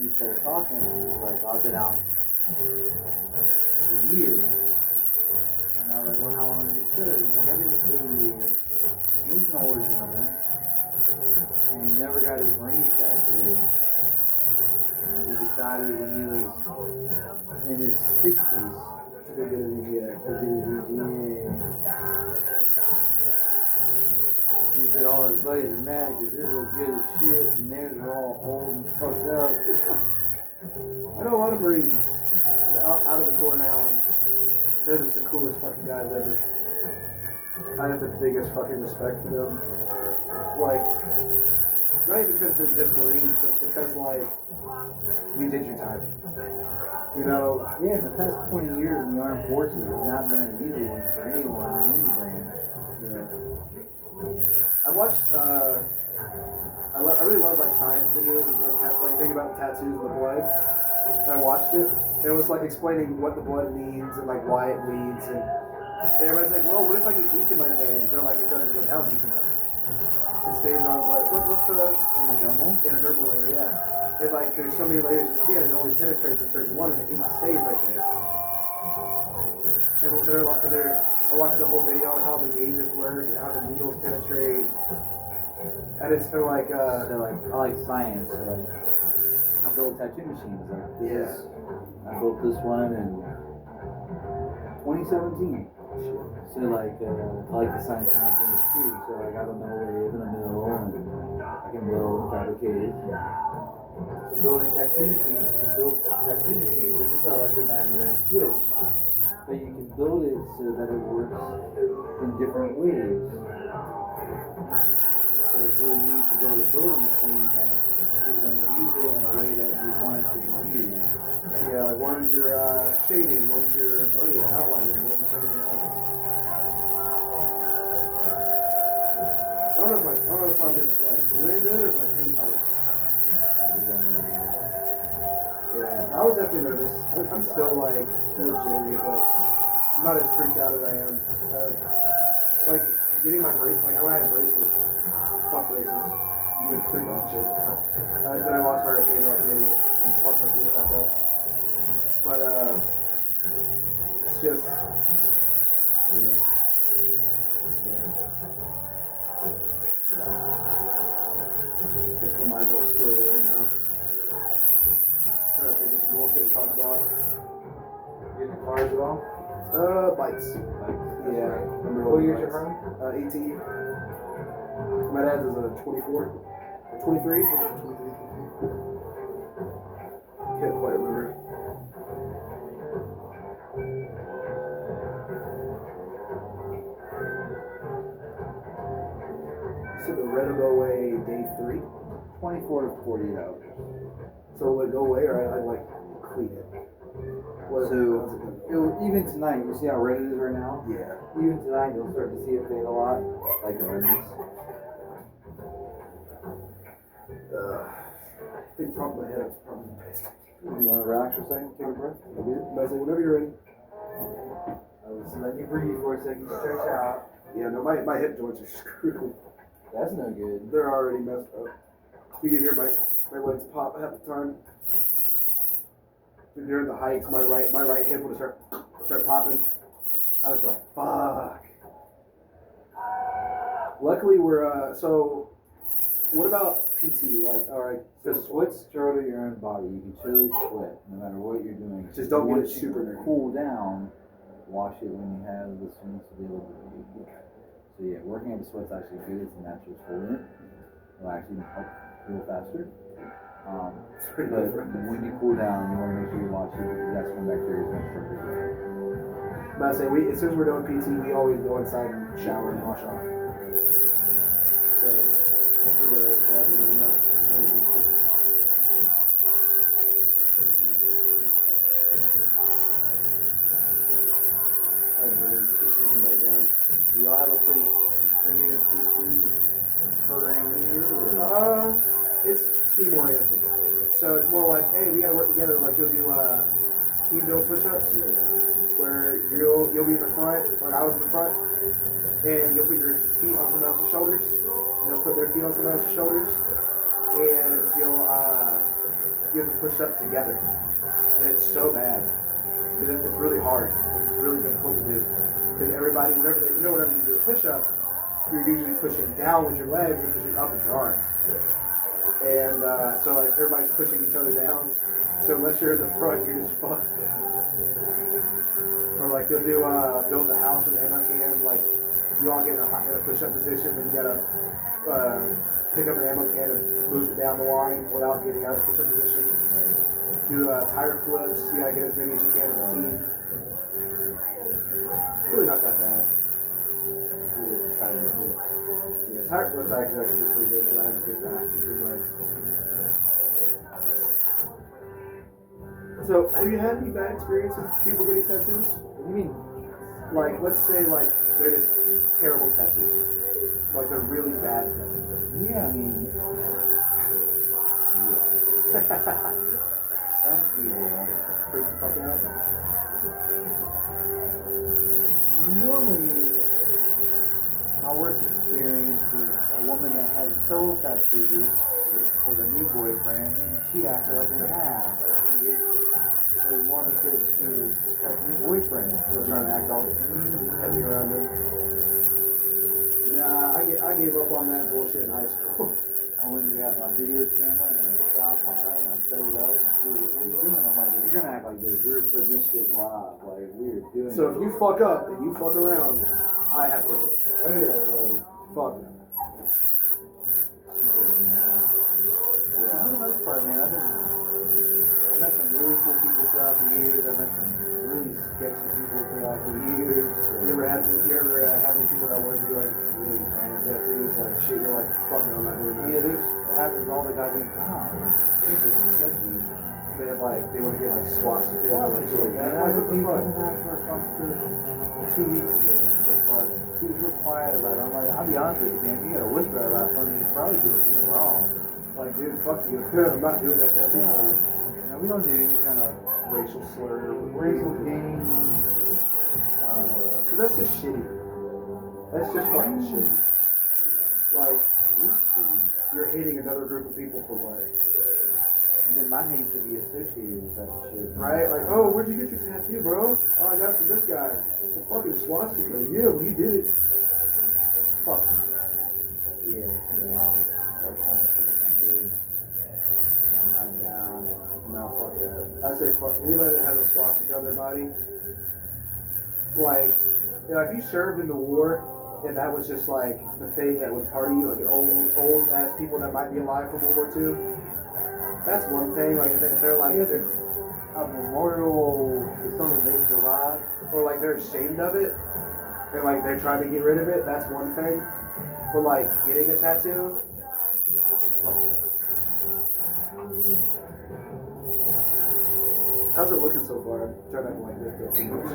we started talking. Like, I've been out for years. And I was like, well, how long did you serve? He's like, I did 8 years. He's an older gentleman. And he never got his Marine tattoo. And he decided when he was in his 60s To go get an EGA. to do his EGA. buddies are mad because his look good as shit and theirs are all old and fucked up. I know a lot of Marines out of the Corps now, and they're just the coolest fucking guys ever. I have the biggest fucking respect for them. Like, not even because they're just Marines, but because, like, you did your time. You know? Yeah, in the past 20 years in the armed forces has not been an easy one for anyone in any branch. I watched, I really love, like, science videos and, like thinking about the tattoos and the blood. And I watched it, and it was, like, explaining what the blood means and, like, why it bleeds. And everybody's like, well, what if I get ink in my veins? They're like, it doesn't go down deep enough. It stays on what's the... Endodermal layer, yeah. It, like, there's so many layers of skin, it only penetrates a certain one, and the ink stays right there. And I watched the whole video on how the gauges work, and how the needles penetrate. And it's kind of like, So like, I like science, so like, I build tattoo machines. Like, yeah. I built this one in 2017. So like, I like the science kind of things too. So like, I have a metal lathe and a mill, and I can weld, fabricate. So building tattoo machines, you can build tattoo machines with just an electromagnetic switch. But you can build it so that it works in different ways. So it's really neat to be able to build a machine that is going to use it in a way that you want it to be used. Yeah, like one's your shading, one's your outlining, one's something else. I don't know if I'm just like doing good or if my pain hurts. Yeah, I was definitely nervous. I'm still like a little jittery, but I'm not as freaked out as I am. Like getting my brace, like I had braces, fuck braces. You could freak out shit. Then I lost my retainer like an idiot and fucked my feet back up. But it's just, you know, just my mind's all squirrely right now. Trying to think of some bullshit to talk about. You getting cars at all? Bikes. Yeah. What year's your from? 18. My dad's is a 24. 23? I think it's a 23. Can't quite remember. So the red will go away day 3. 24 to 48 hours. So will it go away, or I like clean it? Even tonight, you see how red it is right now? Yeah. Even tonight, you'll start to see it fade a lot, like it burns. I think probably my head is probably pissed. You want to relax for a second? Take a breath? You good? But I say, whenever you're ready. I was letting you breathe for a second, stretch out. Yeah, no, my hip joints are screwed. That's no good. They're already messed up. You can hear my legs pop half the time. During the hikes, my right hip would start popping. I was like, fuck. Luckily, we're so. What about PT? Like, all right, Because sweat's out of your own body. You can truly sweat no matter what you're doing. Just don't get it Once super you dirty. cool down, wash it when you have the swings to be able to do. So yeah, working up the sweat's actually good. It's a natural exfoliant. It'll actually help heal faster. It's pretty But different. when you cool down, you want to make sure you wash it because that's when bacteria is going to start to grow. But I say, as soon as we're doing PT, we always go inside and shower and wash off. So I'm pretty alright with that. You know, I'm not really into it. I don't know, keep thinking back down. Do y'all have a pretty strenuous PT program here? Or? It's team oriented. So it's more like, hey, we gotta work together. Like you'll do team build push-ups, where you'll be in the front, like I was in the front, and you'll put your feet on someone else's shoulders, and they'll put their feet on someone else's shoulders, and you have to push up together. And it's so bad because it's really hard. It's really difficult to do because everybody, whenever you do a push-up, you're usually pushing down with your legs and pushing up with your arms. And so like everybody's pushing each other down. So unless you're in the front, you're just fucked. Or like you'll do build the house with Emma Cam, like You all get in a push-up position, then you gotta pick up an ammo can and move it down the line without getting out of the push-up position. Do tire flips. You gotta get as many as you can as a team. Really not that bad. Yeah, tire flips I can actually do pretty good because I have a good back and good legs. So, have you had any bad experience with people getting tattoos? What do you mean? Like, let's say, like, they're just terrible tattoos. Like, they're really bad tattoos. Yeah, I mean, yeah. Some people Freak the fuck out. normally, my worst experience is a woman that had several tattoos with a new boyfriend, and she acted like an ass. I think it was more because she was like a new boyfriend. I was trying to act all heavy around him. Nah, I gave up on that bullshit in high school. I went and got my video camera and a tripod and I set it up and she was like, what are you doing? I'm like, if you're gonna act like this, we're putting this shit live. Like, we're doing So it. if you fuck up and you fuck around, I have footage. Oh yeah, like, Fuck. yeah. For the most part, man, I've met some really cool people throughout the years. I've met some really sketchy people throughout the years. You ever had any people that wanted to do like really bad tattoos, like shit? You're like, fuck no, I'm not doing that. Yeah, it happens all the goddamn time. It's super sketchy. They have like they want to get like swastikas or like shit like that. I Like, had what the fuck? for a swastika 2 weeks ago. The fuck? He was real quiet about it. I'm like, I'll be honest with you, man. If you gotta whisper about something, you're probably doing something wrong. Like, dude, fuck you. I'm not doing that tattoo. No, we don't do any kind of Racial slur. racial game. Cause that's just shitty. That's just fucking shitty. Like, you're hating another group of people for what? And then my name could be associated with that shit. Right? Like, oh, where'd you get your tattoo, bro? Oh, I got it from this guy. The fucking swastika. Yeah, well, he did it. Fuck. Yeah. That kind of shit can't do. I'm not down. No, fuck that. I say fuck anybody that has a swastika on their body. Like, you know, if you served in the war and that was just like the thing that was part of you, like old ass people that might be alive from World War II, that's one thing. Like if they're like, a memorial to someone they survived. or like they're ashamed of it, and like they're trying to get rid of it, that's one thing. But like getting a tattoo, how's it looking so far? I'm trying to like lift up too much.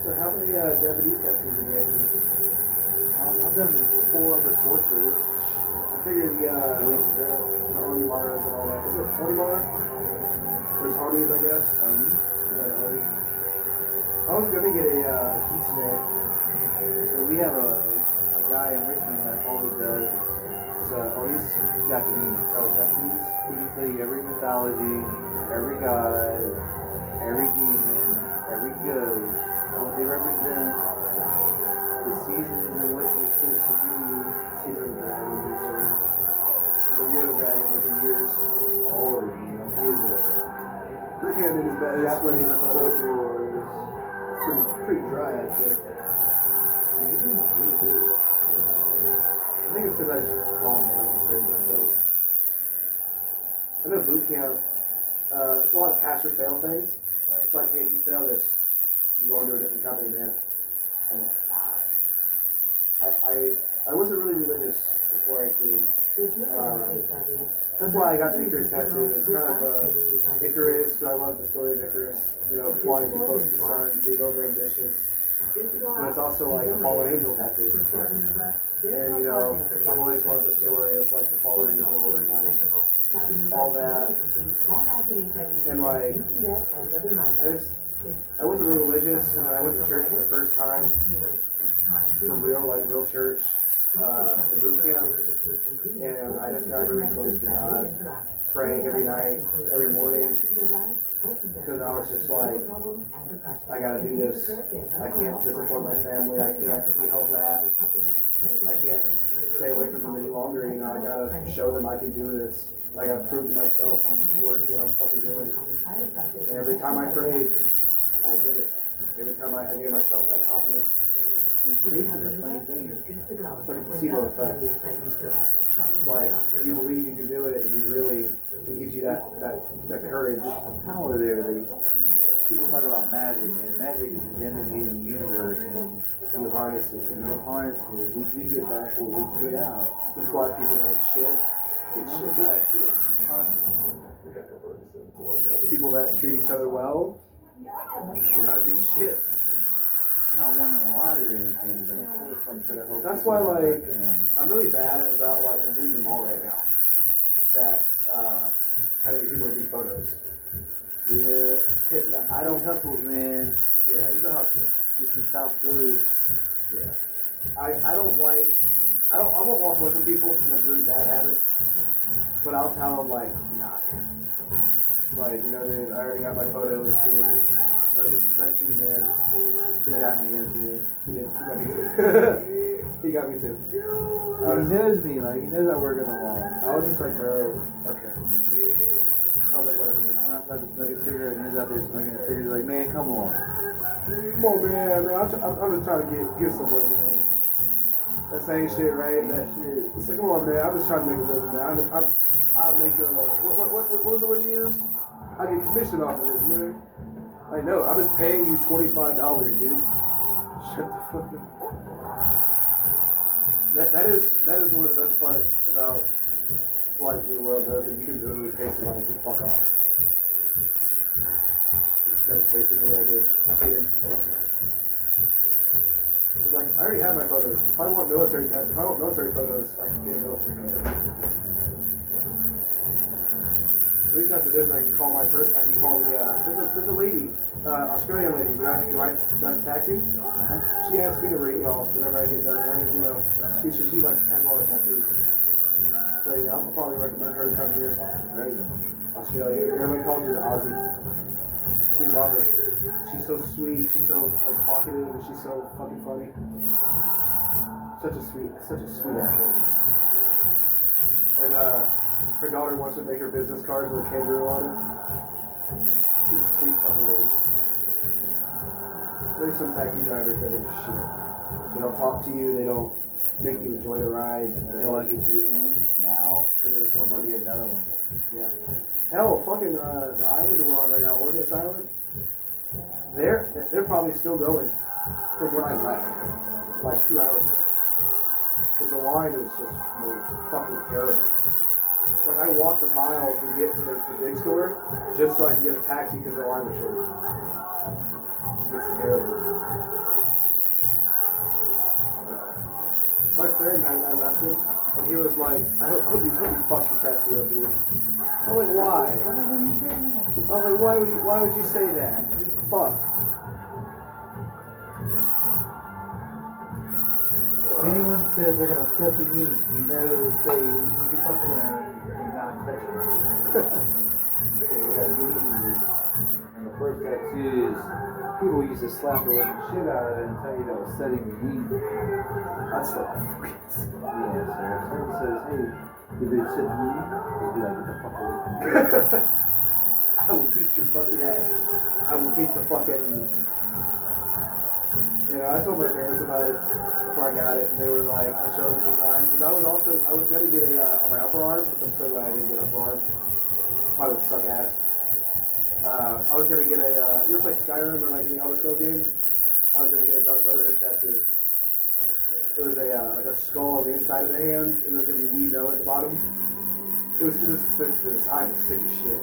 So how many Japanese tattoos have you had? I've done full upper torsos. I figured the Onimaras and all that. Is it Onimara? There's Onis, I guess. Yeah, Oni. I was gonna get a heat snake. So we have a guy in Richmond that's all he does. He's Japanese. Oh, Japanese. He can tell you every mythology, every god, every demon, every ghost, what they represent, the seasons in which you're supposed to be. Teeth of the dragon, usually. The year of the dragon with the years. All of it, you know. He is a The hand in his bed. That's when he's folklore. pretty dry, actually. And he's really good. I think it's because I just calm down compared to myself. I know boot camp, it's a lot of pass or fail things. It's like, hey, if you fail this, you're going to a different company, man. I'm like, I wasn't really religious before I came. That's why I got the Icarus tattoo. It's kind of Icarus, because I love the story of Icarus. You know, flying too close to the sun, being over ambitious. But it's also like a fallen angel tattoo. And you know, I've always loved the story of like the fallen angel and like all that. And like, I wasn't real religious, and then I went to church for the first time, for real, like real church, in boot camp. And I just got really close to God, praying every night, every morning. Because I was just like, I gotta do this. I can't disappoint my family. I can't help that. I can't stay away from them any longer. You know, I gotta show them I can do this. I gotta prove to myself I'm worth what I'm fucking doing. And every time I prayed, I did it. Every time I give myself that confidence, Faith is a funny thing. it's like a placebo effect. It's like you believe you can do it, and you really, it gives you that courage. Power there. People talk about magic, man. Magic is just energy in the universe, and You harness it. you know, harness it. We do get back what we put out. That's why people that are shit get shit back. People that treat each other well, you gotta be shit. I'm not winning a lottery or anything, but I'm sure to hope. That's why, like, can. I'm really bad about like the dude in the mall right now. That's trying to get people to do photos. Yeah, I don't. hustles, man. Yeah, he's a hustler. He's from South Philly. Yeah. I don't like. I won't walk away from people. And that's a really bad habit. But I'll tell them like, nah. Like, you know, dude, I already got my photos, dude. No disrespect to you, man. He got me yesterday. He did. He got me too. He got me too. He knows me, like, he knows I work in the mall. I was just like, bro, okay. I was like, whatever, man. I went outside to smoke a cigarette, and he was out there smoking a cigarette. He's like, man, come on. Come on, man. I'm just trying to get somewhere, man. That same shit, right? That shit. It's like, come on, man. I'm just trying to make a living, man. I make a, what was the word you used? I get commission off of this, man. I know. I'm just paying you $25, dude. Shut the fuck up. That is one of the best parts about like the world does, that you can literally pay somebody to fuck off. That's basically what I did. It's like, I already have my photos. If I want military photos, I can get a military photo. At least after this, I can call there's a lady, Australian lady, drives taxi. She asked me to rate y'all whenever I get done. You know, she likes to have a lot of tattoos. So yeah, I'll probably recommend her to come here. Australia. Everybody calls her the Aussie. We love her. She's so sweet. She's so like talkative, and she's so fucking funny. Such a sweet ass lady. And her daughter wants to make her business cards with a kangaroo on it. She's a sweet fucking lady. There's some taxi drivers that are just shit. They don't talk to you. They don't make you enjoy the ride. They want to get you in now, because there's going to be another one. Yeah. Hell, fucking the island we're on right now, Ordnance Island. They're probably still going from when I left, like 2 hours ago. Because the line was just fucking terrible. Like, I walked a mile to get to the big store just so I could get a taxi because the line was short. It's terrible. My friend, I left him, and he was like, I hope he fucks your tattoo up, dude. I was like, why? I was like, why would you say that? You fuck. If anyone says they're going to set the ink, you know, say, you fuck around, you're not touching it. Okay, what that means is, and the first tattoo is, people used to slap the living shit out of it and tell you that was setting the ink. That's like, Yeah, so if someone says, hey, did they set the ink? You'd be like, get the fuck away from me. I will beat your fucking ass. I will hit the fuck out of you. You know, I told my parents about it before I got it, and they were like, I showed them the design, because I was gonna get a, on my upper arm, which I'm so glad I didn't get upper arm. Probably would suck ass. I was gonna get a, you ever play Skyrim or like any Elder Scrolls games? I was gonna get a Dark Brotherhood tattoo. It was like a skull on the inside of the hand, and there was gonna be We Know at the bottom. The design was sick as shit.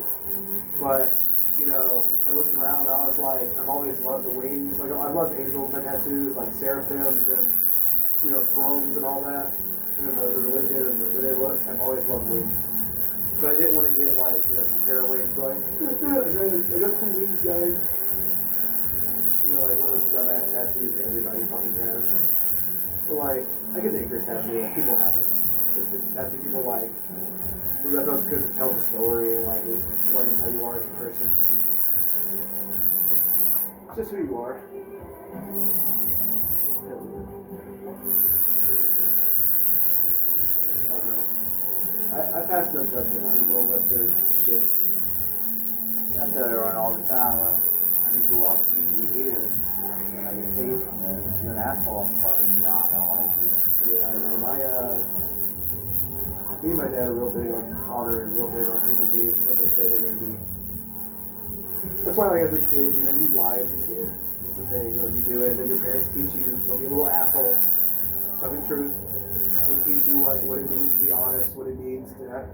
But, you know, I looked around and I was like, I've always loved the wings. Like, I loved angel tattoos, like seraphims and, you know, thrones and all that. You know, the religion and the way they look. I've always loved wings. But I didn't want to get, like, you know, just a pair of wings, but I got cool wings, guys. You know, like one of those dumbass tattoos that everybody fucking has. But, like, I get the Icarus tattoo. Like, people have it. It's a tattoo people like. But that's because it tells a story and, like, it's explaining how you are as a person. It's just who you are. I don't know. I pass no judgment on people unless they're shit. I tell everyone all the time, I'm an equal opportunity hater. asshole, I'm fucking not gonna like you. Yeah, I know. Me and my dad are real big on honor and real big on people being what they say they're gonna be. That's why, like, as a kid, you know, you lie as a kid. It's a thing. Like, you do it, and then your parents teach you. Don't be a little asshole. Tell me the truth. They teach you what it means to be honest, what it means to have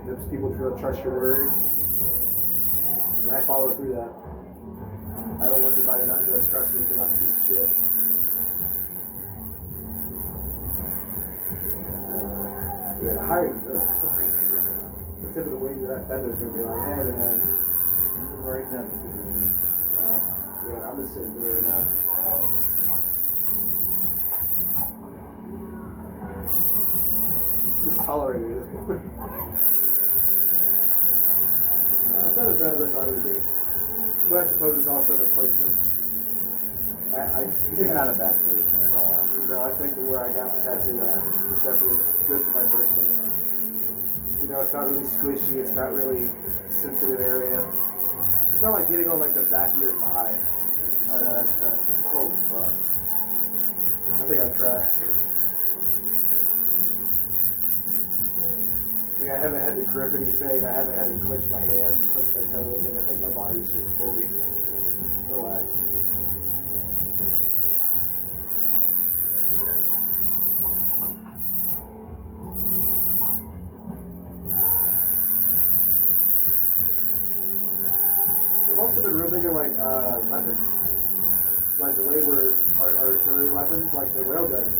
those people to really trust your word. And I follow through that. I don't want anybody not to be able to trust me because I'm a piece of shit. Yeah, the hiring, the tip of the wing to that feather's gonna be like, hey man, Very sensitive. yeah, I'm just sitting there now. Just tolerating it at this point. It's not as bad as I thought it would be. But I suppose it's also the placement. It's not a bad placement at all. You know, I think that where I got the tattoo at is definitely good for my first one. You know, it's not really squishy, it's not really sensitive area. It's not like getting on like the back of your thigh. Oh no, that's oh fuck. I think I've crashed. Like I haven't had to grip anything, I haven't had to clench my hands, clench my toes, and I think my body's just fully relaxed. I've also been real big on like weapons. Like the way our artillery weapons, like the railgun,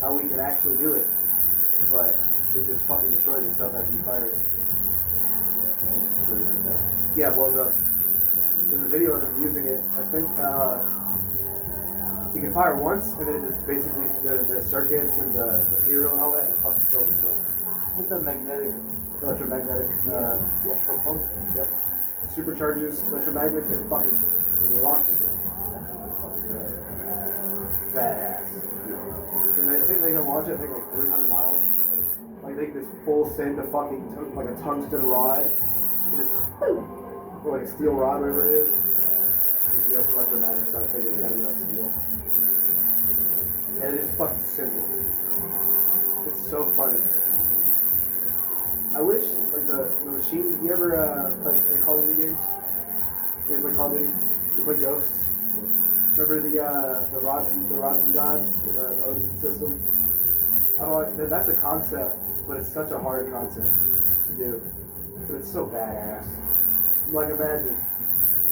how we can actually do it. But it just fucking destroys itself after you fire it. Yeah, it blows up. There's a video of them using it. I think you can fire once and then it just basically the circuits and the material and all that just fucking kills itself. What's that magnetic? Electromagnetic propulsion? Yep. Supercharges electromagnetic and fucking launches it. Badass. And I think they can launch it, I think like 300 miles. Like they can just full send a fucking, like a tungsten rod. And it, or like a steel rod, whatever it is. It's, you know, it's electromagnetic, so I think it's gotta be like steel. And it is fucking simple. It's so funny. I wish, like the machine, you ever play Call of Duty games? You ever play Call of Duty? You play Ghosts? Remember the rods from God, the Odin system? I don't know, that's a concept, but it's such a hard concept to do. But it's so badass. Like imagine,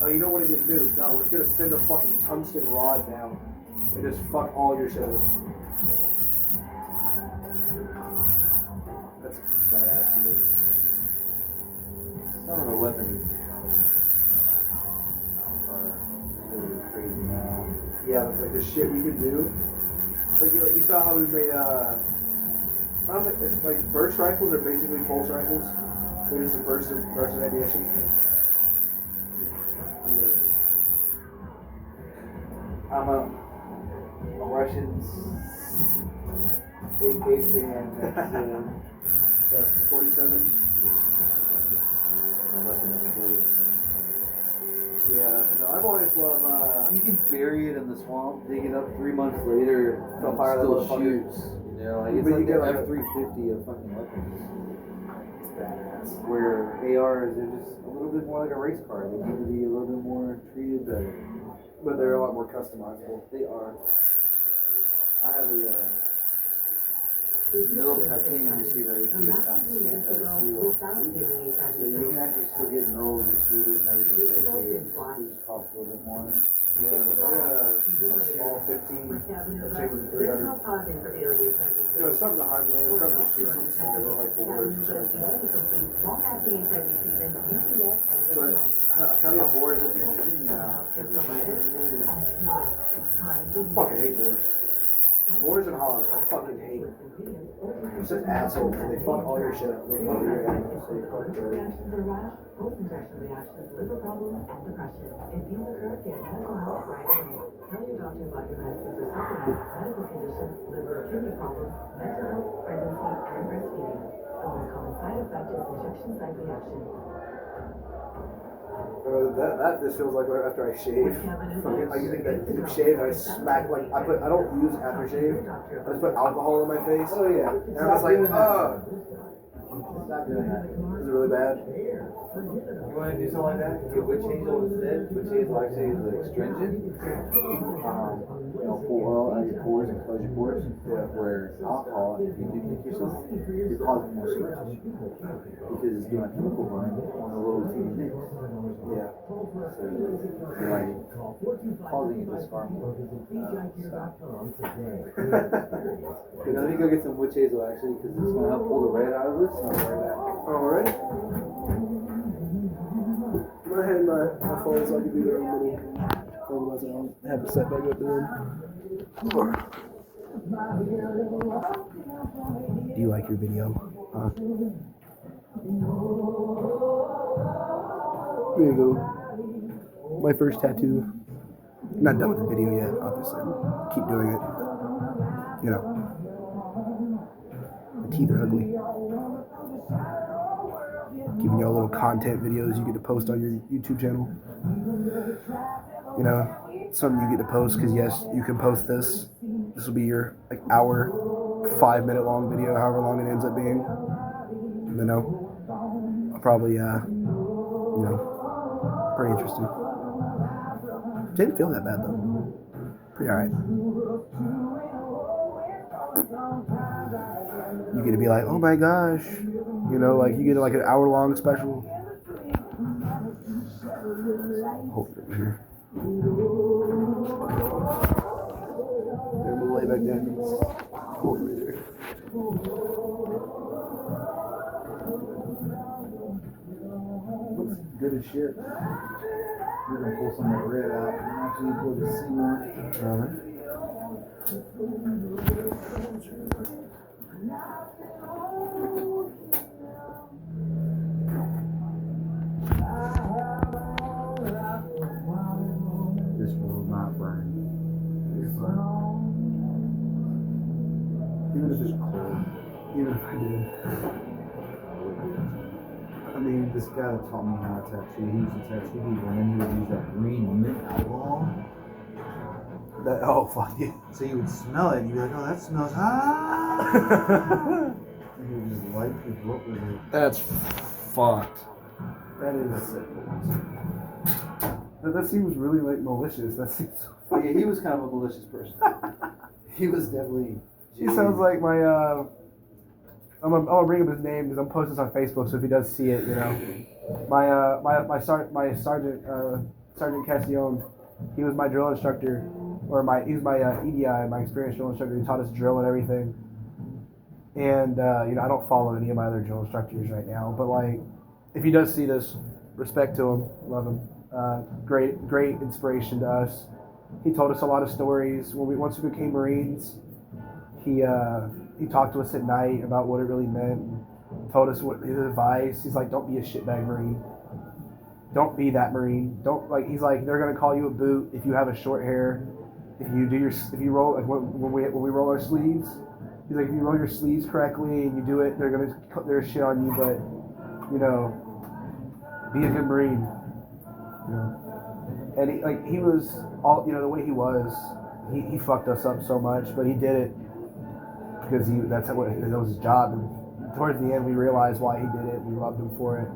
oh, you don't want to get nuked. No, we're just gonna send a fucking tungsten rod down and just fuck all your shit up. That's badass to me. Some of the weapons are really crazy now. Yeah, like the shit we could do. Like you saw how we made I don't think like burst rifles are basically pulse rifles. They're just a burst of ammunition. Yeah. I'm a Russian AK fan. 47. Yeah, no, I've always loved. You can bury it in the swamp, dig it up 3 months later, Still and fire that still motherfucker. shoots. You know, like it's But you like get the like a- F-350 of fucking weapons. Badass. Where ARs are just a little bit more like a race car. They need to be a little bit more treated better. But they're a lot more customizable. They are. I have a little titanium receiver AK that's not stamped out of steel. So you can actually still get milled receivers and everything for AKs. They just cost a little bit more. Yeah, but I got a small 15 chamber 300. You know, something to hide with, something to shoot, something small, like boards and shit like that. But I kind of Boars up here in Virginia now. fucking hate boars. Boars and hogs, I fucking hate them. They're such assholes, and they fuck all your shit up. They fuck your animals, they fuck your... Post-injection reactions, liver problems, and depression. If these occur, get medical help right away. Tell your doctor about your medicines or supplements, medical conditions, liver or kidney problems, mental health, pregnancy, and breastfeeding. The most common side effect is injection site reaction. That just feels like after I shave. I get that deep shave and I smack like I don't use aftershave. I just put alcohol in my face. Oh yeah. And I'm just like, Stop doing that. is it really bad? You want to do something like that? Get witch hazel instead. Witch hazel actually is astringent. It'll pull oil out of your pores and close your pores. Yeah. Where alcohol, if you do think yourself, you're causing more scratch. Because it's doing a chemical burn on the little teeny nicks. Yeah. So you're like causing it to scar more. Let me go get some witch hazel actually, because it's going to help pull the red out of this. And I'll be right back. Alright. Go ahead and my phone so I can do their own little. Otherwise, I'll have to set back up then. Do you like your video? There you go. My first tattoo. Not done with the video yet, obviously. Keep doing it. But, you know. My teeth are ugly. Giving y'all little content videos you get to post on your YouTube channel. You know, something you get to post because yes, you can post this. This will be your like hour, 5-minute long video, however long it ends up being. You know, I'll probably, you know, pretty interesting. Didn't feel that bad though. Pretty alright. You get to be like, oh my gosh, you know, like you get like an hour-long special. Hold it over here. There, move way back down. Hold it right there. Looks good as shit. We're going to pull some of that red out and actually pull the C one. This will not burn. Even if it's cold. Even if I did. I mean, this guy that taught me how to tattoo, he used to tattoo people and then he would use that green mint alcohol. That, oh, fuck yeah. So you would smell it and you'd be like, oh, that smells and you would just light your book with it. That's fucked. That is. That seems really like malicious. That seems. Oh, yeah, he was kind of a malicious person. He was definitely. He sounds like my. I'm gonna bring up his name because I'm posting this on Facebook. So if he does see it, you know, my sergeant Sergeant Castione, he was my drill instructor, or he's my EDI, my experienced drill instructor. He taught us drill and everything. And you know, I don't follow any of my other drill instructors right now, but like, if he does see this, respect to him, love him. Great inspiration to us. He told us a lot of stories. Once we became Marines, he talked to us at night about what it really meant. Told us what his advice. He's like, don't be a shitbag Marine. Don't be that Marine. Don't like. He's like, they're gonna call you a boot if you have a short hair. If you roll like when we roll our sleeves. He's like, if you roll your sleeves correctly and you do it, they're gonna cut their shit on you. But you know, be a good Marine. You know, and he was all, you know, the way he was, he fucked us up so much, but he did it because that was his job. And towards the end, we realized why he did it. We loved him for it.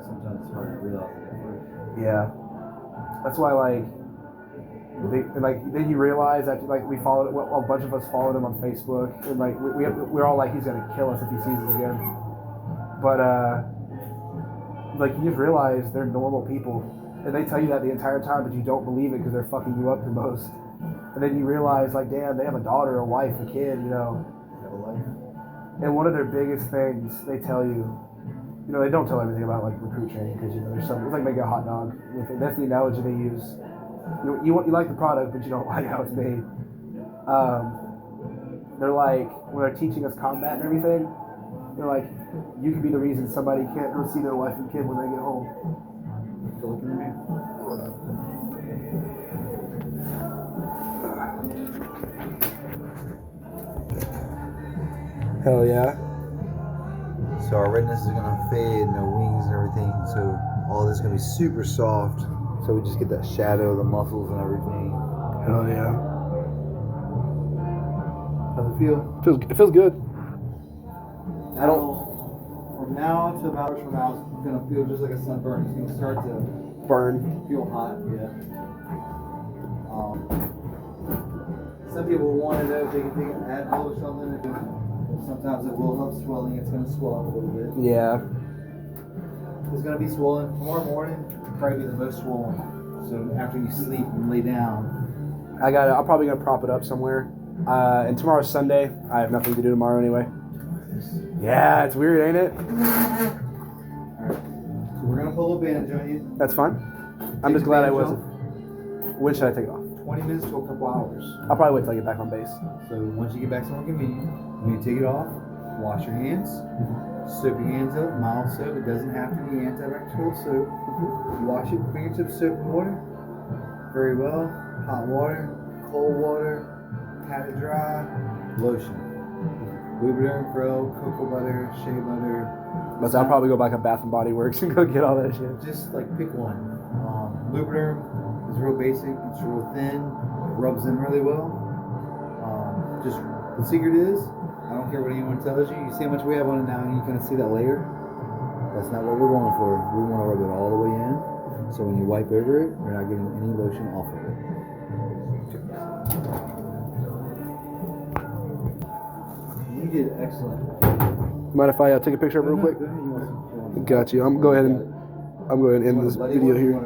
Sometimes it's hard to realize it at first. Yeah, that's why then you realize that like we followed, a bunch of us followed him on Facebook, and like we're all like, he's gonna kill us if he sees us again. But like you just realize they're normal people, and they tell you that the entire time, but you don't believe it because they're fucking you up the most. And then you realize like, damn, they have a daughter, a wife, a kid, you know. Have a life. And one of their biggest things they tell you, you know, they don't tell everything about like recruit training because you know there's some. It's like making a hot dog. That's the analogy they use. You like the product, but you don't like how it's made. They're like, when they're teaching us combat and everything, they're like, you could be the reason somebody can't go see their wife and kid when they get home. Go look in the mirror. Hell yeah. So our redness is gonna fade and the wings and everything. So all this is gonna be super soft, so we just get that shadow, the muscles, and everything. Hell yeah. How's it feel? It feels good. I don't. From now to about hours from now, it's gonna feel just like a sunburn. It's gonna start to Burn. feel hot. Yeah. Some people want to know if they can take an Advil or something. Sometimes it will help swelling. It's gonna swell up a little bit. Yeah. It's gonna be swollen tomorrow morning. Probably be the most swollen. So after you sleep and lay down. I'm probably gonna prop it up somewhere. And tomorrow's Sunday. I have nothing to do tomorrow anyway. Yeah, it's weird, ain't it? Alright. So we're gonna put a little bandage on you. That's fine. I'm just glad I wasn't. When should I take it off? 20 minutes to a couple hours. I'll probably wait till I get back on base. So once you get back somewhere convenient, when you take it off, wash your hands, soap your hands up, mild soap. It doesn't have to be antibacterial soap. You wash it, fingertips, soap and water. Very well. Hot water, cold water, pat it dry, lotion. Lubriderm, Krill, cocoa butter, shea butter. But I'll probably go back to Bath and Body Works and go get all that shit. Just like pick one. Lubriderm is real basic. It's real thin. It rubs in really well. Just the secret is, I don't care what anyone tells you. You see how much we have on it now, and you kind of see that layer. That's not what we're going for. We want to rub it all the way in. So when you wipe over it, you're not getting any lotion off of it. You did excellent. Mind if I take a picture of it real quick? Go ahead. You want Got you. I'm going to go ahead and end this video here.